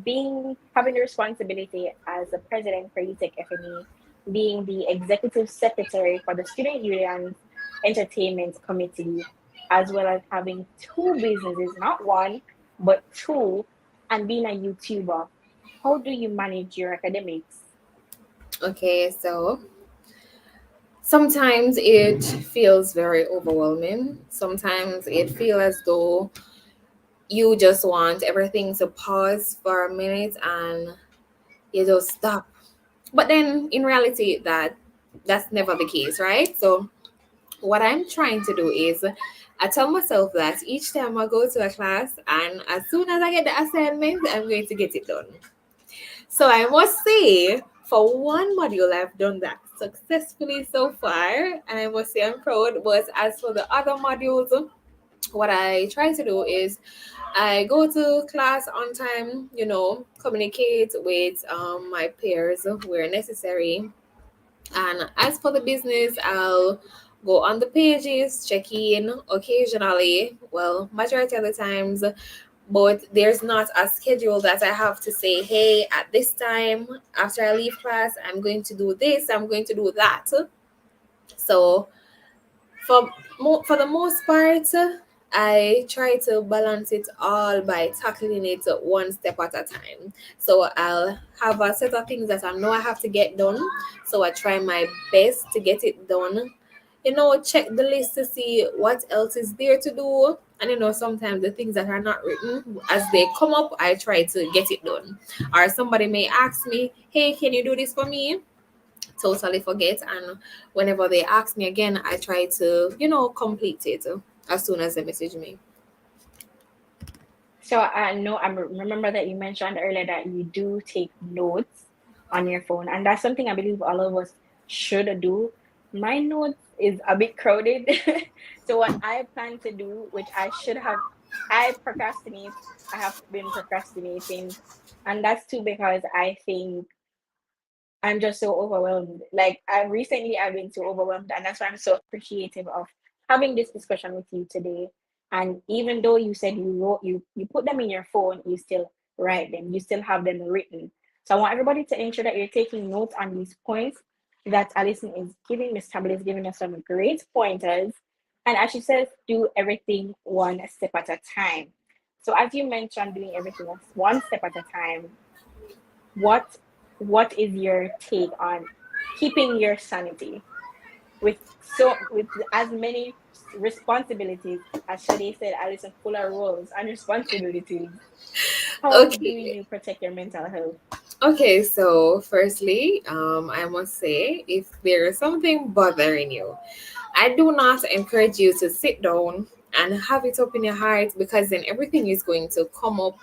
being having the responsibility as a president for Utech FMA, being the executive secretary for the Student Union's Entertainment Committee, as well as having two businesses, not one, but two, and being a YouTuber. How do you manage your academics? Okay, so sometimes it feels very overwhelming. Sometimes it feels as though you just want everything to pause for a minute and you just stop. But then in reality that's never the case, right? So what I'm trying to do is I tell myself that each time I go to a class and as soon as I get the assignment, I'm going to get it done. So I must say, for one module, I've done that successfully so far, and I must say I'm proud. But as for the other modules, what I try to do is I go to class on time, communicate with my peers where necessary. And as for the business, I'll go on the pages, check in occasionally, well, majority of the times, but there's not a schedule that I have to say, hey, at this time after I leave class, I'm going to do this, I'm going to do that. So for for the most part, I try to balance it all by tackling it one step at a time. So I'll have a set of things that I know I have to get done. So I try my best to get it done. Check the list to see what else is there to do. And sometimes the things that are not written, as they come up, I try to get it done. Or somebody may ask me, hey, can you do this for me? Totally forget, and whenever they ask me again, I try to complete it as soon as they message me. So I know I remember that you mentioned earlier that you do take notes on your phone, and that's something I believe all of us should do. My notes is a bit crowded, so what I plan to do, which I procrastinate. I have been procrastinating, and that's too because I think I'm just so overwhelmed. Like I've been so overwhelmed, and that's why I'm so appreciative of having this discussion with you today. And even though you said you put them in your phone, you still write them. You still have them written. So I want everybody to ensure that you're taking notes on these points that Allison is giving. Miss Tablet is giving us some great pointers. And as she says, do everything one step at a time. So as you mentioned, doing everything one step at a time, what what is your take on keeping your sanity with as many responsibilities as Shade said, Alison, full of roles and responsibilities? How do Okay. you protect your mental health? Okay, so firstly, I must say, if there is something bothering you, I do not encourage you to sit down and have it up in your heart, because then everything is going to come up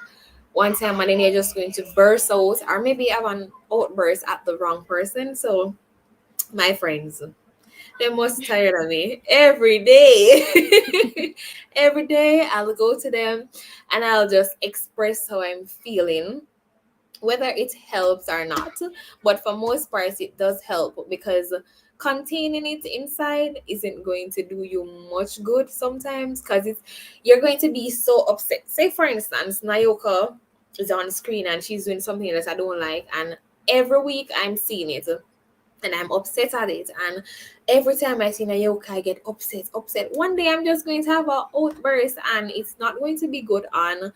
one time and then you're just going to burst out, or maybe have an outburst at the wrong person. So my friends, they must tired of me every day. Every day I'll go to them and I'll just express how I'm feeling, whether it helps or not. But for most parts, it does help, because containing it inside isn't going to do you much good sometimes, because you're going to be so upset. Say for instance, Nayoka is on screen and she's doing something that I don't like, and every week I'm seeing it and I'm upset at it. And every time I see Nayoka, I get upset. One day I'm just going to have an outburst, and it's not going to be good on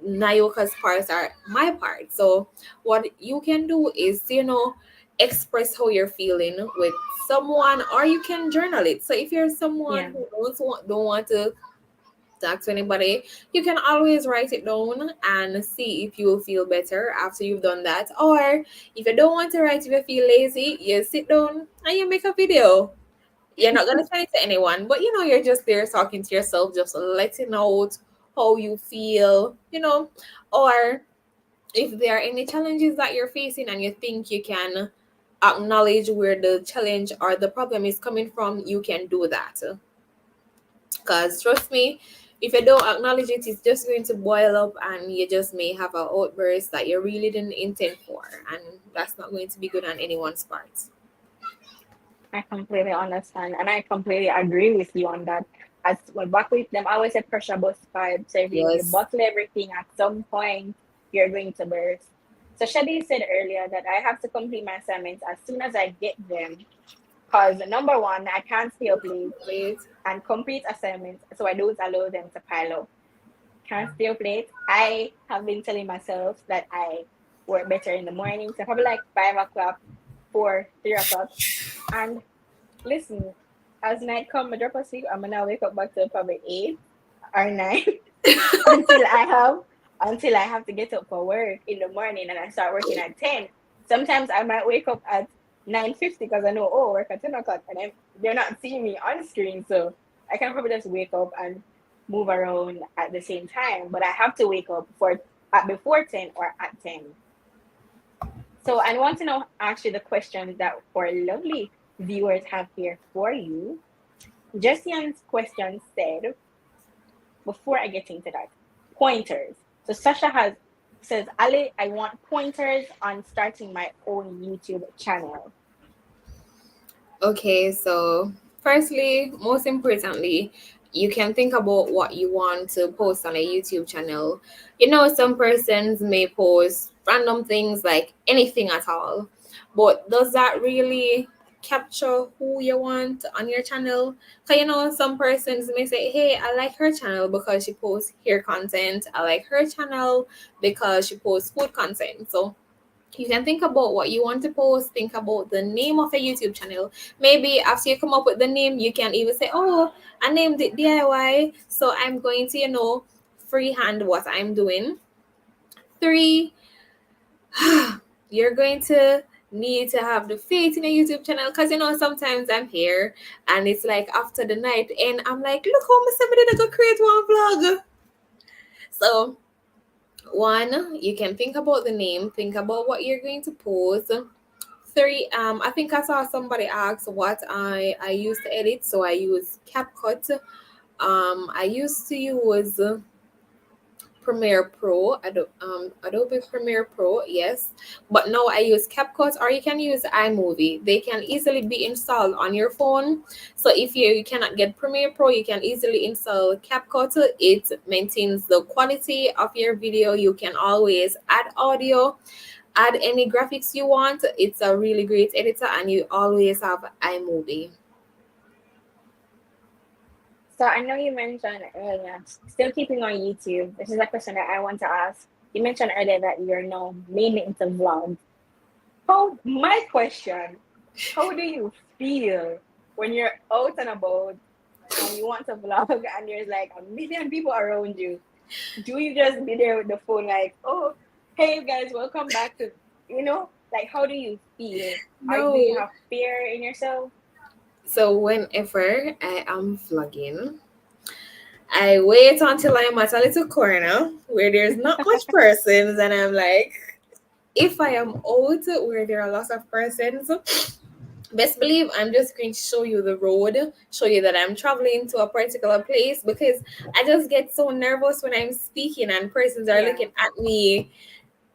Nayoka's parts or my part. So what you can do is, express how you're feeling with someone, or you can journal it. So if you're someone Yeah. who don't want to talk to anybody, you can always write it down and see if you will feel better after you've done that. Or if you don't want to write, if you feel lazy, you sit down and you make a video. You're not gonna send it to anyone, but you're just there talking to yourself, just letting out how you feel, or if there are any challenges that you're facing and you think you can acknowledge where the challenge or the problem is coming from, you can do that. Because trust me, if you don't acknowledge it, it's just going to boil up and you just may have an outburst that you really didn't intend for. And that's not going to be good on anyone's part. I completely understand and I completely agree with you on that. As well, back with them, I always say pressure bust pipe. So if you Yes. bottle everything, at some point you're going to burst. So Shadi said earlier that I have to complete my assignments as soon as I get them. Because number one, I can't stay up late Wait. and complete assignments, so I don't allow them to pile up. Can't stay up late. I have been telling myself that I work better in the morning, so probably like 5 o'clock, 3 o'clock. And listen, as night come, I drop asleep. I'm gonna wake up back to probably 8 or 9 until I have to get up for work in the morning, and I start working at 10. Sometimes I might wake up at 9:50 because I know, oh, work at 10 o'clock, and they're not seeing me on screen, so I can probably just wake up and move around at the same time. But I have to wake up for at before 10 or at 10. So I want to know actually the questions that our lovely viewers have here for you. Jessian's question said, before I get into that, pointers. So Sasha says, Ali, I want pointers on starting my own YouTube channel. Okay, so firstly, most importantly, you can think about what you want to post on a YouTube channel. You know, some persons may post random things like anything at all, but does that really capture who you want on your channel? Because you know, some persons may say, hey, I like her channel because she posts hair content. I like her channel because she posts food content. So you can think about what you want to post, think about the name of a YouTube channel. Maybe after you come up with the name, you can even say, oh, I named it DIY, so I'm going to, freehand what I'm doing. 3, you're going to need to have the faith in a YouTube channel, because sometimes I'm here and it's like after the night and I'm like, look how somebody that go create one vlog. So 1, you can think about the name, think about what you're going to post. 3, I think I saw somebody ask what I used to edit, so I use CapCut. I used to use Premiere Pro, Adobe Premiere Pro, yes, but now I use CapCut, or you can use iMovie. They can easily be installed on your phone. So if you cannot get Premiere Pro, you can easily install CapCut. It maintains the quality of your video. You can always add audio, add any graphics you want. It's a really great editor, and you always have iMovie. So I know you mentioned earlier, still keeping on YouTube. This is a question that I want to ask. You mentioned earlier that you're now mainly into vlogs. My question, how do you feel when you're out and about and you want to vlog and there's like a million people around you? Do you just be there with the phone like, oh, hey guys, welcome back to, like how do you feel? Do you No. have fear in yourself? So whenever I am vlogging, I wait until I'm at a little corner where there's not much persons, and I'm like, if I am out where there are lots of persons, best believe I'm just going to show you the road, show you that I'm traveling to a particular place, because I just get so nervous when I'm speaking and persons are looking at me.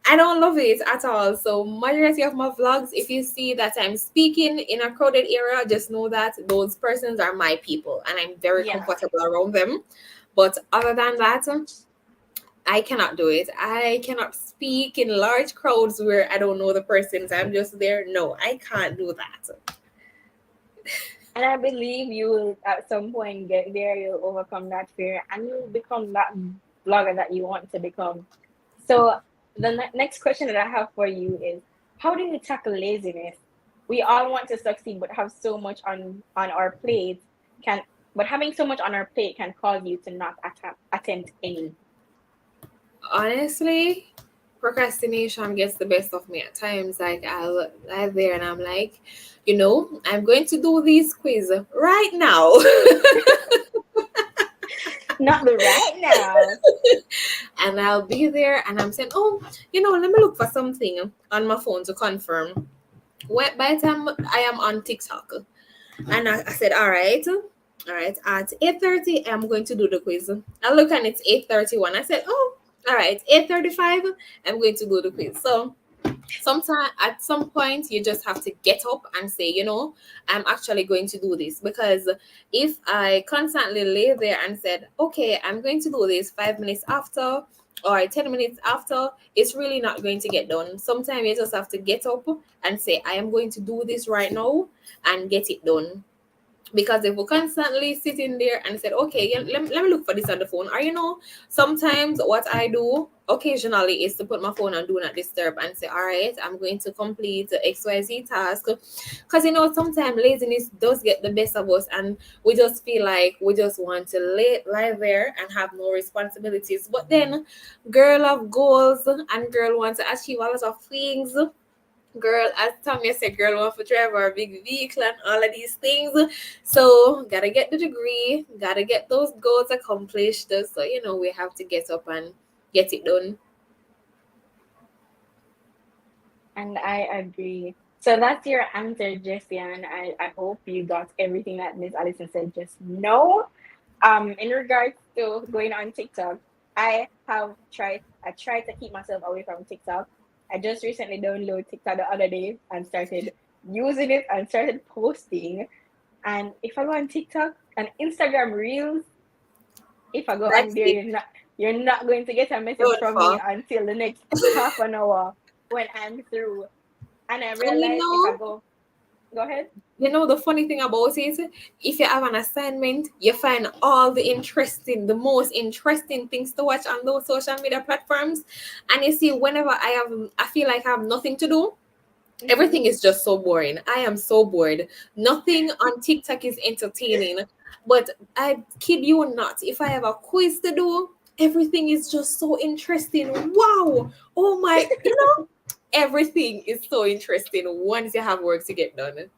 I don't love it at all. So majority of my vlogs, if you see that I'm speaking in a crowded area, just know that those persons are my people and I'm very comfortable around them. But other than that, I cannot do it. I cannot speak in large crowds where I don't know the persons. I'm just there. No, I can't do that. And I believe you will at some point get there, you'll overcome that fear and you'll become that blogger that you want to become. So the next question that I have for you is, how do you tackle laziness? We all want to succeed but have so much on our plate but having so much on our plate can cause you to not attempt any. Honestly, procrastination gets the best of me at times. Like I'll lie there and I'm like, I'm going to do this quiz right now. Not the right now. And I'll be there and I'm saying, oh, let me look for something on my phone to confirm. By the time I am on TikTok, and I said, all right, at 8:30, I'm going to do the quiz. I look and it's 8:31. I said, oh, all right, 8:35, I'm going to do the quiz. So at some point you just have to get up and say, I'm actually going to do this. Because if I constantly lay there and said, okay, I'm going to do this 5 minutes after, or 10 minutes after, it's really not going to get done. Sometimes you just have to get up and say, I am going to do this right now and get it done. Because if we constantly sitting there and said, okay, yeah, let me look for this on the phone, or sometimes what I do occasionally is to put my phone on do not disturb and say, all right, I'm going to complete the XYZ task. Because sometimes laziness does get the best of us, and we just feel like we just want to lie there and have no responsibilities. But then girl of goals and girl wants to achieve a lot of things. Girl, as Tommy said, girl want to drive our big vehicle and all of these things. So gotta get the degree, gotta get those goals accomplished. So we have to get up and get it done. And I agree. So that's your answer, Jessie, and I hope you got everything that Miss Allison said just no. In regards to going on TikTok, I tried to keep myself away from TikTok. I just recently downloaded TikTok the other day and started using it and started posting. And if I go on TikTok and Instagram Reels, if I go on That's there, it. you're not going to get a message Don't from me fall. until the next half an hour when I'm through. And I And realized if I go ahead. the funny thing about it, if you have an assignment, you find all the most interesting things to watch on those social media platforms. And you see, whenever I feel like I have nothing to do, everything is just so boring. I am so bored. Nothing on TikTok is entertaining. But I kid you not, if I have a quiz to do, everything is just so interesting. Wow. Oh my, everything is so interesting once you have work to get done.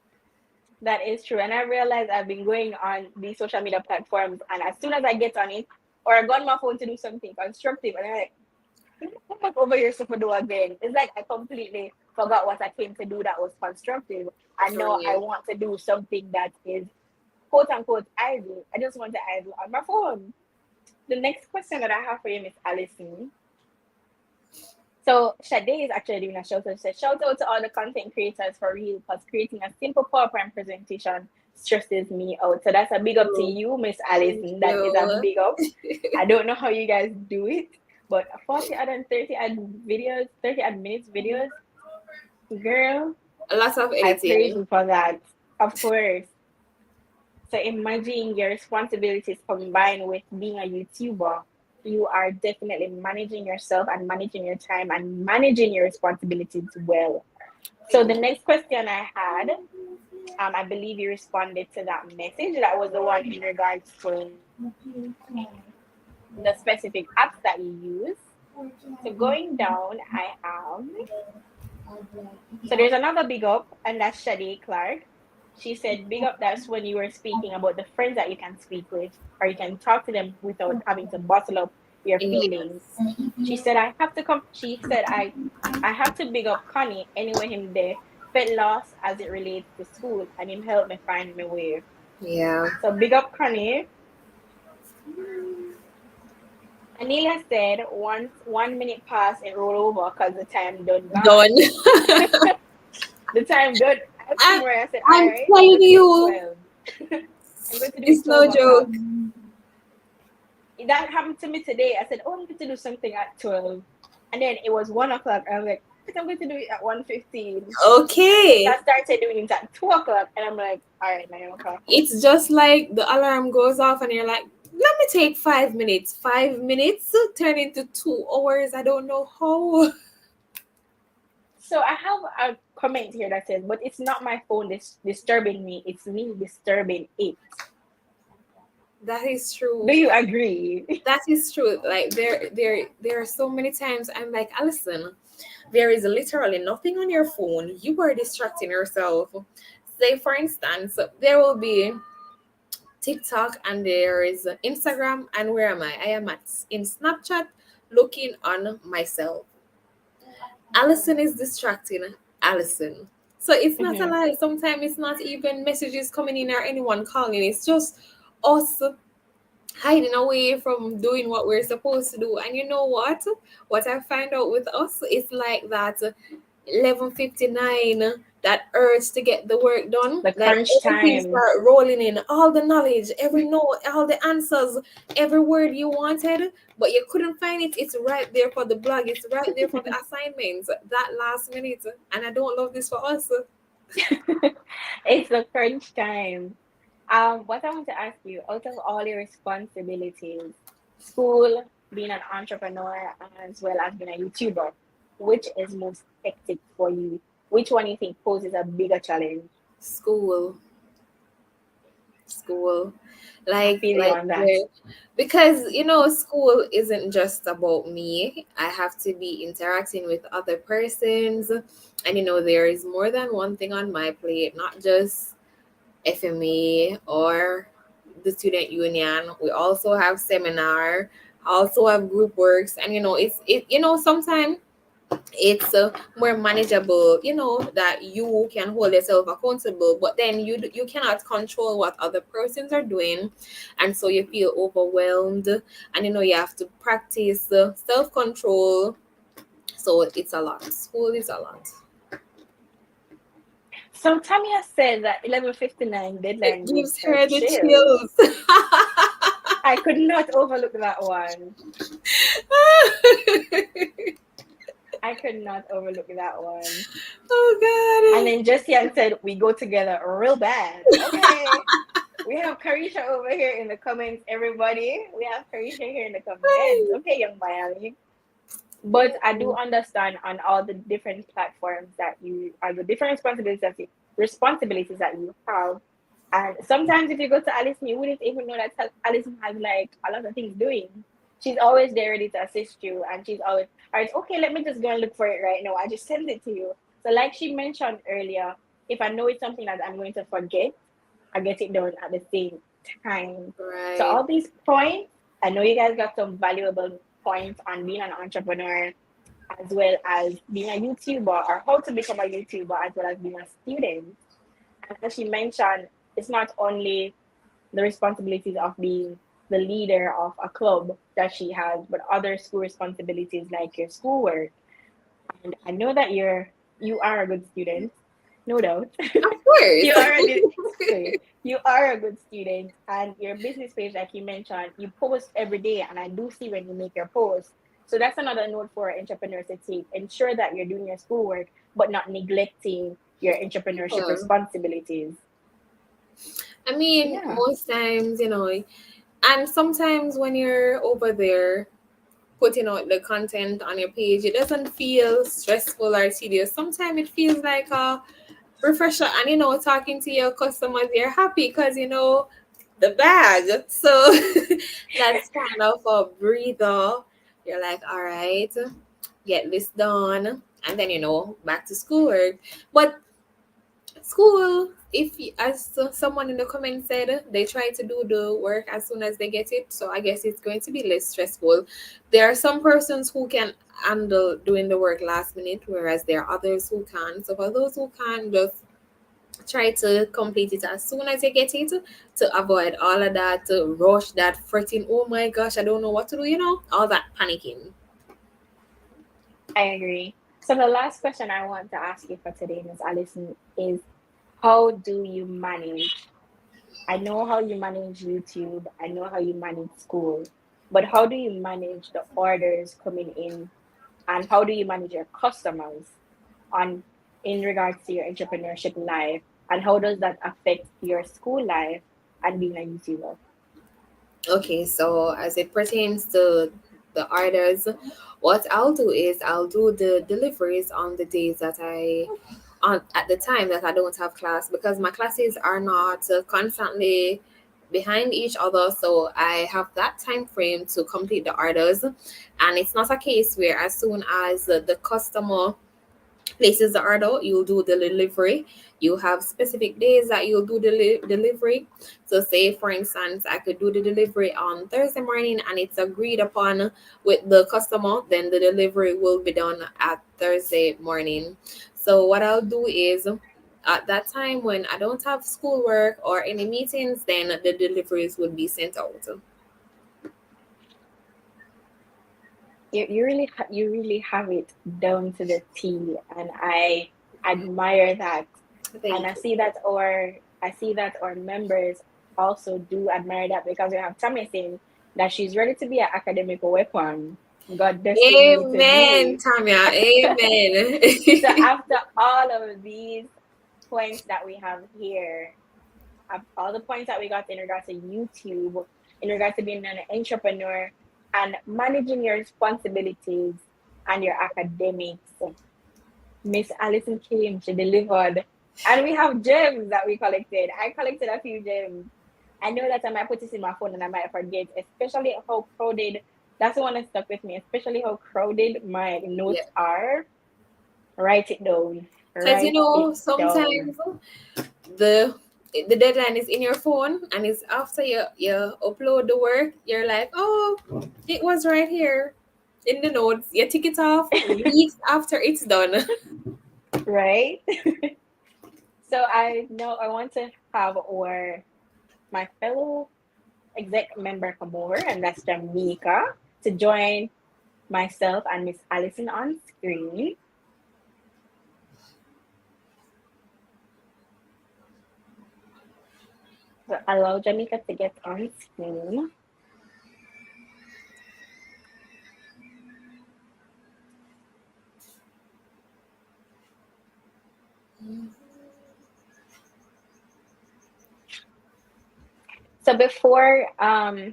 That is true. And I realized I've been going on these social media platforms, and as soon as I get on it, or I got on my phone to do something constructive, and I'm like, come back over here so to do again. It's like I completely forgot what I came to do that was constructive. And For now I real. want to do something that is quote unquote idle. I just want to idle on my phone. The next question that I have for you, Miss Allison. So Sade is actually doing a shout out. Says shout out to all the content creators for real, because creating a simple PowerPoint presentation stresses me out. So that's a big up to True. you, Miss Thank Allison. That is a you. big up. I don't know how you guys do it, but 40 and 30 and videos, 30 and minutes videos, girl, A lot of I praise editing. you for that. Of course. So imagine your responsibilities combined with being a YouTuber. You are definitely managing yourself and managing your time and managing your responsibilities well. So the next question I had, I believe you responded to that message. That was the one in regards to the specific apps that you use. So going down, I have. So there's another big up, and that's Shade Clark. She said, big up, that's when you were speaking about the friends that you can speak with, or you can talk to them without having to bottle up your feelings. Yes. She said, I have to come. She said, I have to big up Connie anyway, him there. Felt lost as it relates to school, and him helped me find my way. Yeah. So big up Connie. Anelia said, once 1 minute passed, it rolled over because the time done Done. gone. The time done. I I, somewhere I said, all I'm right, I'm telling going to do it you, 12. I'm going to do it it's 12 no o'clock. joke. That happened to me today. I said, oh, I'm going to do something at 12. And then it was 1 o'clock. I was like, I'm going to do it at 1:15. So Okay. I started doing it at 2 o'clock. And I'm like, all right, 9 o'clock. It's just like the alarm goes off and you're like, let me take 5 minutes. 5 minutes turn into 2 hours. I don't know how. So I have a comment here that says, but it's not my phone disturbing me. It's me disturbing it. That is true. Do you agree? That is true. Like there are so many times I'm like, Allison, there is literally nothing on your phone. You are distracting yourself. Say for instance, there will be TikTok and there is Instagram, and where am I? I am in Snapchat looking on myself. Allison is distracting Allison. So it's not a Mm-hmm. lie. Sometimes it's not even messages coming in or anyone calling. It's just us hiding away from doing what we're supposed to do. And you know what? What I find out with us is like that 11:59, that urge to get the work done. The Like crunch everything time. start rolling in, all the knowledge, every note, all the answers, every word you wanted, but you couldn't find it. It's right there for the blog. It's right there for the assignments. That last minute, and I don't love this for us. It's the crunch time. What I want to ask you, out of all your responsibilities, school, being an entrepreneur, as well as being a YouTuber, which is most hectic for you? Which one you think poses a bigger challenge? School, school, I feel you like on that. yeah. Because school isn't just about me. I have to be interacting with other persons, and there is more than one thing on my plate, not just FMA or the student union. We also have seminar, also have group works, and sometimes it's more manageable, that you can hold yourself accountable, but then you cannot control what other persons are doing, and so you feel overwhelmed, and you have to practice self-control. So it's a lot. School is a lot. So Tamia said that 11:59 It deadline gives gives her her the chills. chills. I could not overlook that one. I could not overlook that one. And Oh then Jessian said, we go together real bad. Okay. We have Carisha over here in the comments, everybody. We have Carisha here in the comments. Okay, young Miami. But I do God. understand on all the different platforms that you are, the different responsibilities that you have. And sometimes if you go to Allison, you wouldn't even know that Allison has like a lot of things doing. She's always there ready to assist you, and she's always, all right, okay, let me just go and look for it right now. I just send it to you. So, like she mentioned earlier, if I know it's something that I'm going to forget, I get it done at the same time. So, Right. all these points, I know you guys got some valuable points on being an entrepreneur, as well as being a YouTuber, or how to become a YouTuber, as well as being a student. And as she mentioned, it's not only the responsibilities of being the leader of a club that she has, but other school responsibilities like your schoolwork. And I know that you are a good student, no doubt. Of course. You are a good you are a good student, and your business page, like you mentioned, you post every day, and I do see when you make your post. So that's another note for entrepreneurs to take. Ensure that you're doing your schoolwork, but not neglecting your entrepreneurship Yeah. responsibilities. I mean, Yeah, most times, and sometimes when you're over there putting out the content on your page, it doesn't feel stressful or tedious. Sometimes it feels like a refresher, and talking to your customers, you're happy because the bag. So that's kind of a breather. You're like, all right, get this done, and then back to schoolwork. But school, if as someone in the comments said, they try to do the work as soon as they get it, so I guess it's going to be less stressful. There are some persons who can handle doing the work last minute, whereas there are others who can't. So for those who can, just try to complete it as soon as you get it, to avoid all of that rush, that fretting, oh my gosh, I don't know what to do, all that panicking. I agree. So the last question I want to ask you for today, Ms. Allison, is how do you manage? I know how you manage YouTube, I know how you manage school, but how do you manage the orders coming in, and how do you manage your customers on in regards to your entrepreneurship life, and how does that affect your school life and being a YouTuber? Okay, so as it pertains to the orders, what I'll do is I'll do the deliveries on the days that on at the time that I don't have class, because my classes are not constantly behind each other, so I have that time frame to complete the orders. And it's not a case where as soon as the customer places the order, you'll do the delivery. You have specific days that you'll do the delivery. So say for instance, I could do the delivery on Thursday morning and it's agreed upon with the customer, then the delivery will be done at Thursday morning. So what I'll do is, at that time when I don't have schoolwork or any meetings, then the deliveries would be sent out. You really have it down to the T, and I admire that. And Thank I you. see that our members also do admire that, because we have Tammy saying that she's ready to be an academic weapon. God destined me to Amen, be. Tamia. Amen. So after all of these points that we have here, all the points that we got in regards to YouTube, in regards to being an entrepreneur and managing your responsibilities and your academics, Miss Allison came, she delivered. And we have gems that we collected. I collected a few gems. I know that I might put this in my phone and I might forget, especially how crowded, that's the one that stuck with me, especially how crowded my notes Yeah. are. Write it down. Because Write it down. sometimes the the deadline is in your phone and it's after you upload the work, you're like, oh, it was right here in the notes. You tick it off weeks after it's done. Right? So I know I want to have my fellow exec member come over, and that's Jamaica, to join myself and Miss Allison on screen. So allow Jamaica to get on screen. So before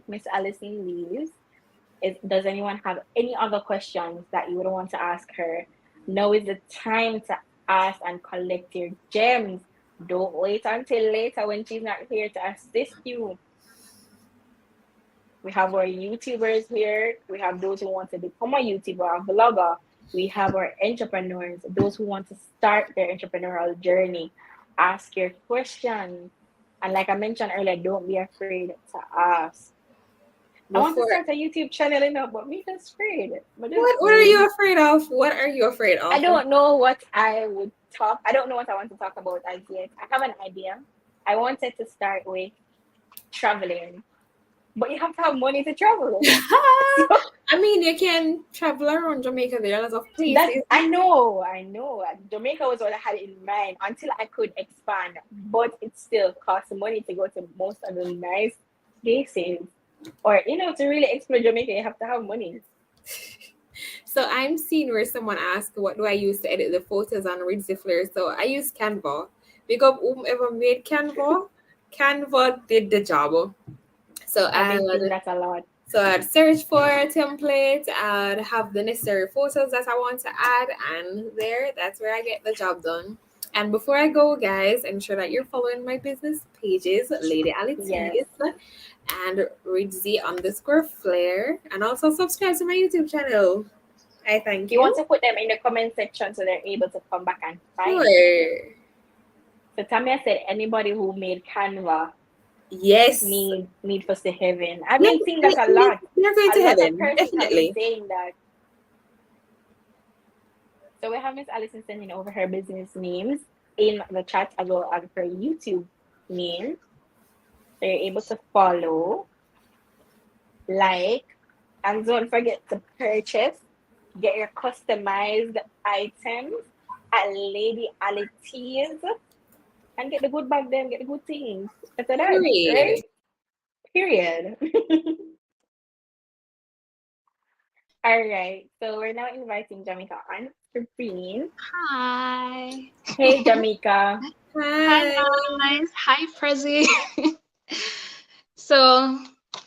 Miss Allison leaves, does anyone have any other questions that you would want to ask her? Now is the time to ask and collect your gems. Don't wait until later when she's not here to assist you. We have our YouTubers here. We have those who want to become a YouTuber, a vlogger. We have our entrepreneurs, those who want to start their entrepreneurial journey. Ask your questions. And like I mentioned earlier, don't be afraid to ask. I want to Before, start a YouTube channel, but me just afraid. But just what are afraid. you afraid of? What are you afraid I of? don't know what I would talk. I don't know what I want to talk about as yet. I have an idea. I wanted to start with traveling, but you have to have money to travel. So I mean, you can travel around Jamaica. There are lots of that places. I know, I know. Jamaica was what I had in mind until I could expand, but it still costs money to go to most of the nice places. Or to really explore Jamaica, you have to have money. So I'm seeing where someone asked, what do I use to edit the photos on Ridge Flare? So I use Canva. Because whomever made Canva, Canva did the job. So I've been seeing that a lot. I'd search for a template, I'd have the necessary photos that I want to add, and that's where I get the job done. And before I go, guys, ensure that you're following my business pages, Lady Yes. Alice and Ridzy_Flair, and also subscribe to my YouTube channel. I thank You you. want to put them in the comment section so they're able to come back and find you. Sure. So Tamia said anybody who made Canva Yes. need for the heaven. I've Yeah, been seeing that a lot. You're going A to lot of heaven, persons have been definitely. saying that. So we have Miss Allison sending over her business names in the chat as well as her YouTube name. So you're able to follow, like, and don't forget to purchase. Get your customized items at Lady Alice's and get the good bag them, get the good things. After that, right? Period. Period. All right. So we're now inviting Jamaica on screen. Hi. Hey, Jamaica. Hi Hi. guys. Hi Prezi. So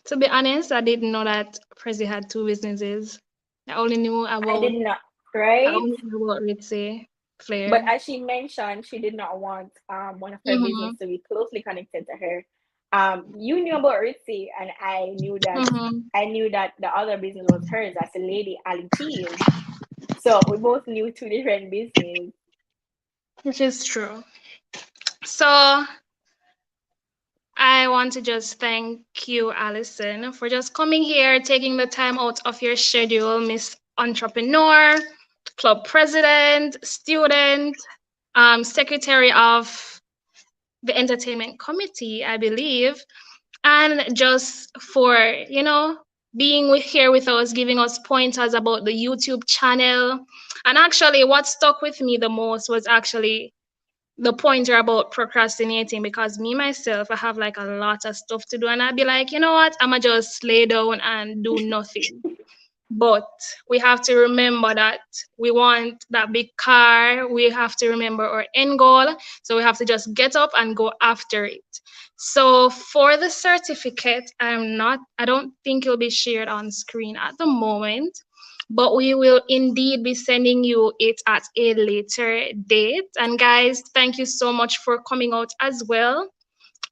to be honest, I didn't know that Prezi had two businesses. I only knew I about did not, I right? only knew about Ritzy But Flair. as she mentioned, she did not want one of her Mm-hmm. business to be closely connected to her. You knew about Ritzy, and I knew that Mm-hmm. the other business was hers as a Lady Ali Cheese. So we both knew two different businesses. Which is true. So I want to just thank you, Allison, for just coming here, taking the time out of your schedule, Miss Entrepreneur, club president, student, secretary of the entertainment committee, I believe, and just for being here with us, giving us pointers about the YouTube channel. And actually, what stuck with me the most was actually the pointer about procrastinating, because me myself, I have like a lot of stuff to do, and I'd be like, you know what, I'ma just lay down and do nothing. But we have to remember that we want that big car. We have to remember our end goal. So we have to just get up and go after it. So for the certificate, I don't think it'll be shared on screen at the moment, but we will indeed be sending you it at a later date. And guys, thank you so much for coming out as well.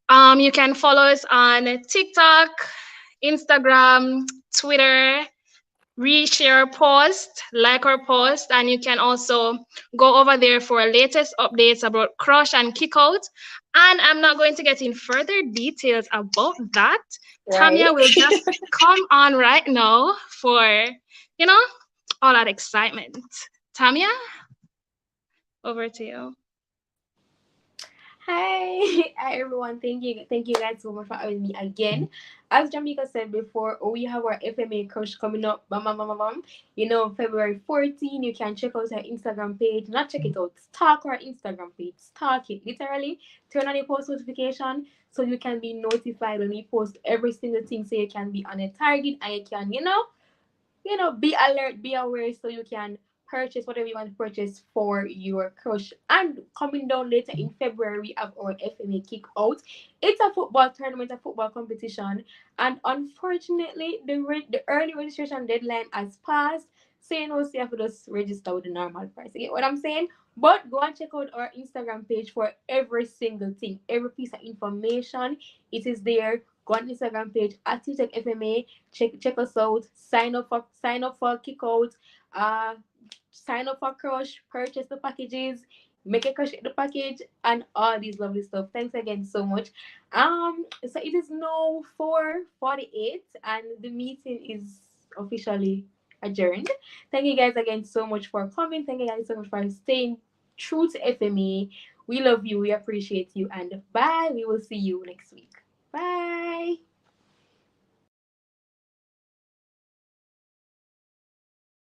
You can follow us on TikTok, Instagram, Twitter, reshare our post, like our post, and you can also go over there for latest updates about Crush and Kickout. And I'm not going to get in further details about that. Right? Tamia will just come on right now for, you know, all that excitement. Tamia, over to you. Hi, hi everyone. Thank you guys so much for having me again. As Jamaica said before, we have our FMA crush coming up. Bam, bam, bam, bam, bam. February 14. You can check out our Instagram page. Not check it out. Stalk our Instagram page. Stalk it. Literally, turn on your post notification so you can be notified when we post every single thing. So you can be on a target and you can, be alert, be aware, so you can purchase whatever you want to purchase for your crush. And coming down later in February, we have our FMA kick out. It's a football tournament, a football competition, and unfortunately, the early registration deadline has passed. So so you have to just register with the normal price. You get what I'm saying? But go and check out our Instagram page for every single thing, every piece of information. It is there. Go on Instagram page at Utech FMA. Check us out. Sign up for kickout. Sign up for crush. Purchase the packages. Make a crush the package and all these lovely stuff. Thanks again so much. So it is now 4:48 and the meeting is officially adjourned. Thank you guys again so much for coming. Thank you guys so much for staying true to FME. We love you. We appreciate you. And bye. We will see you next week. Bye.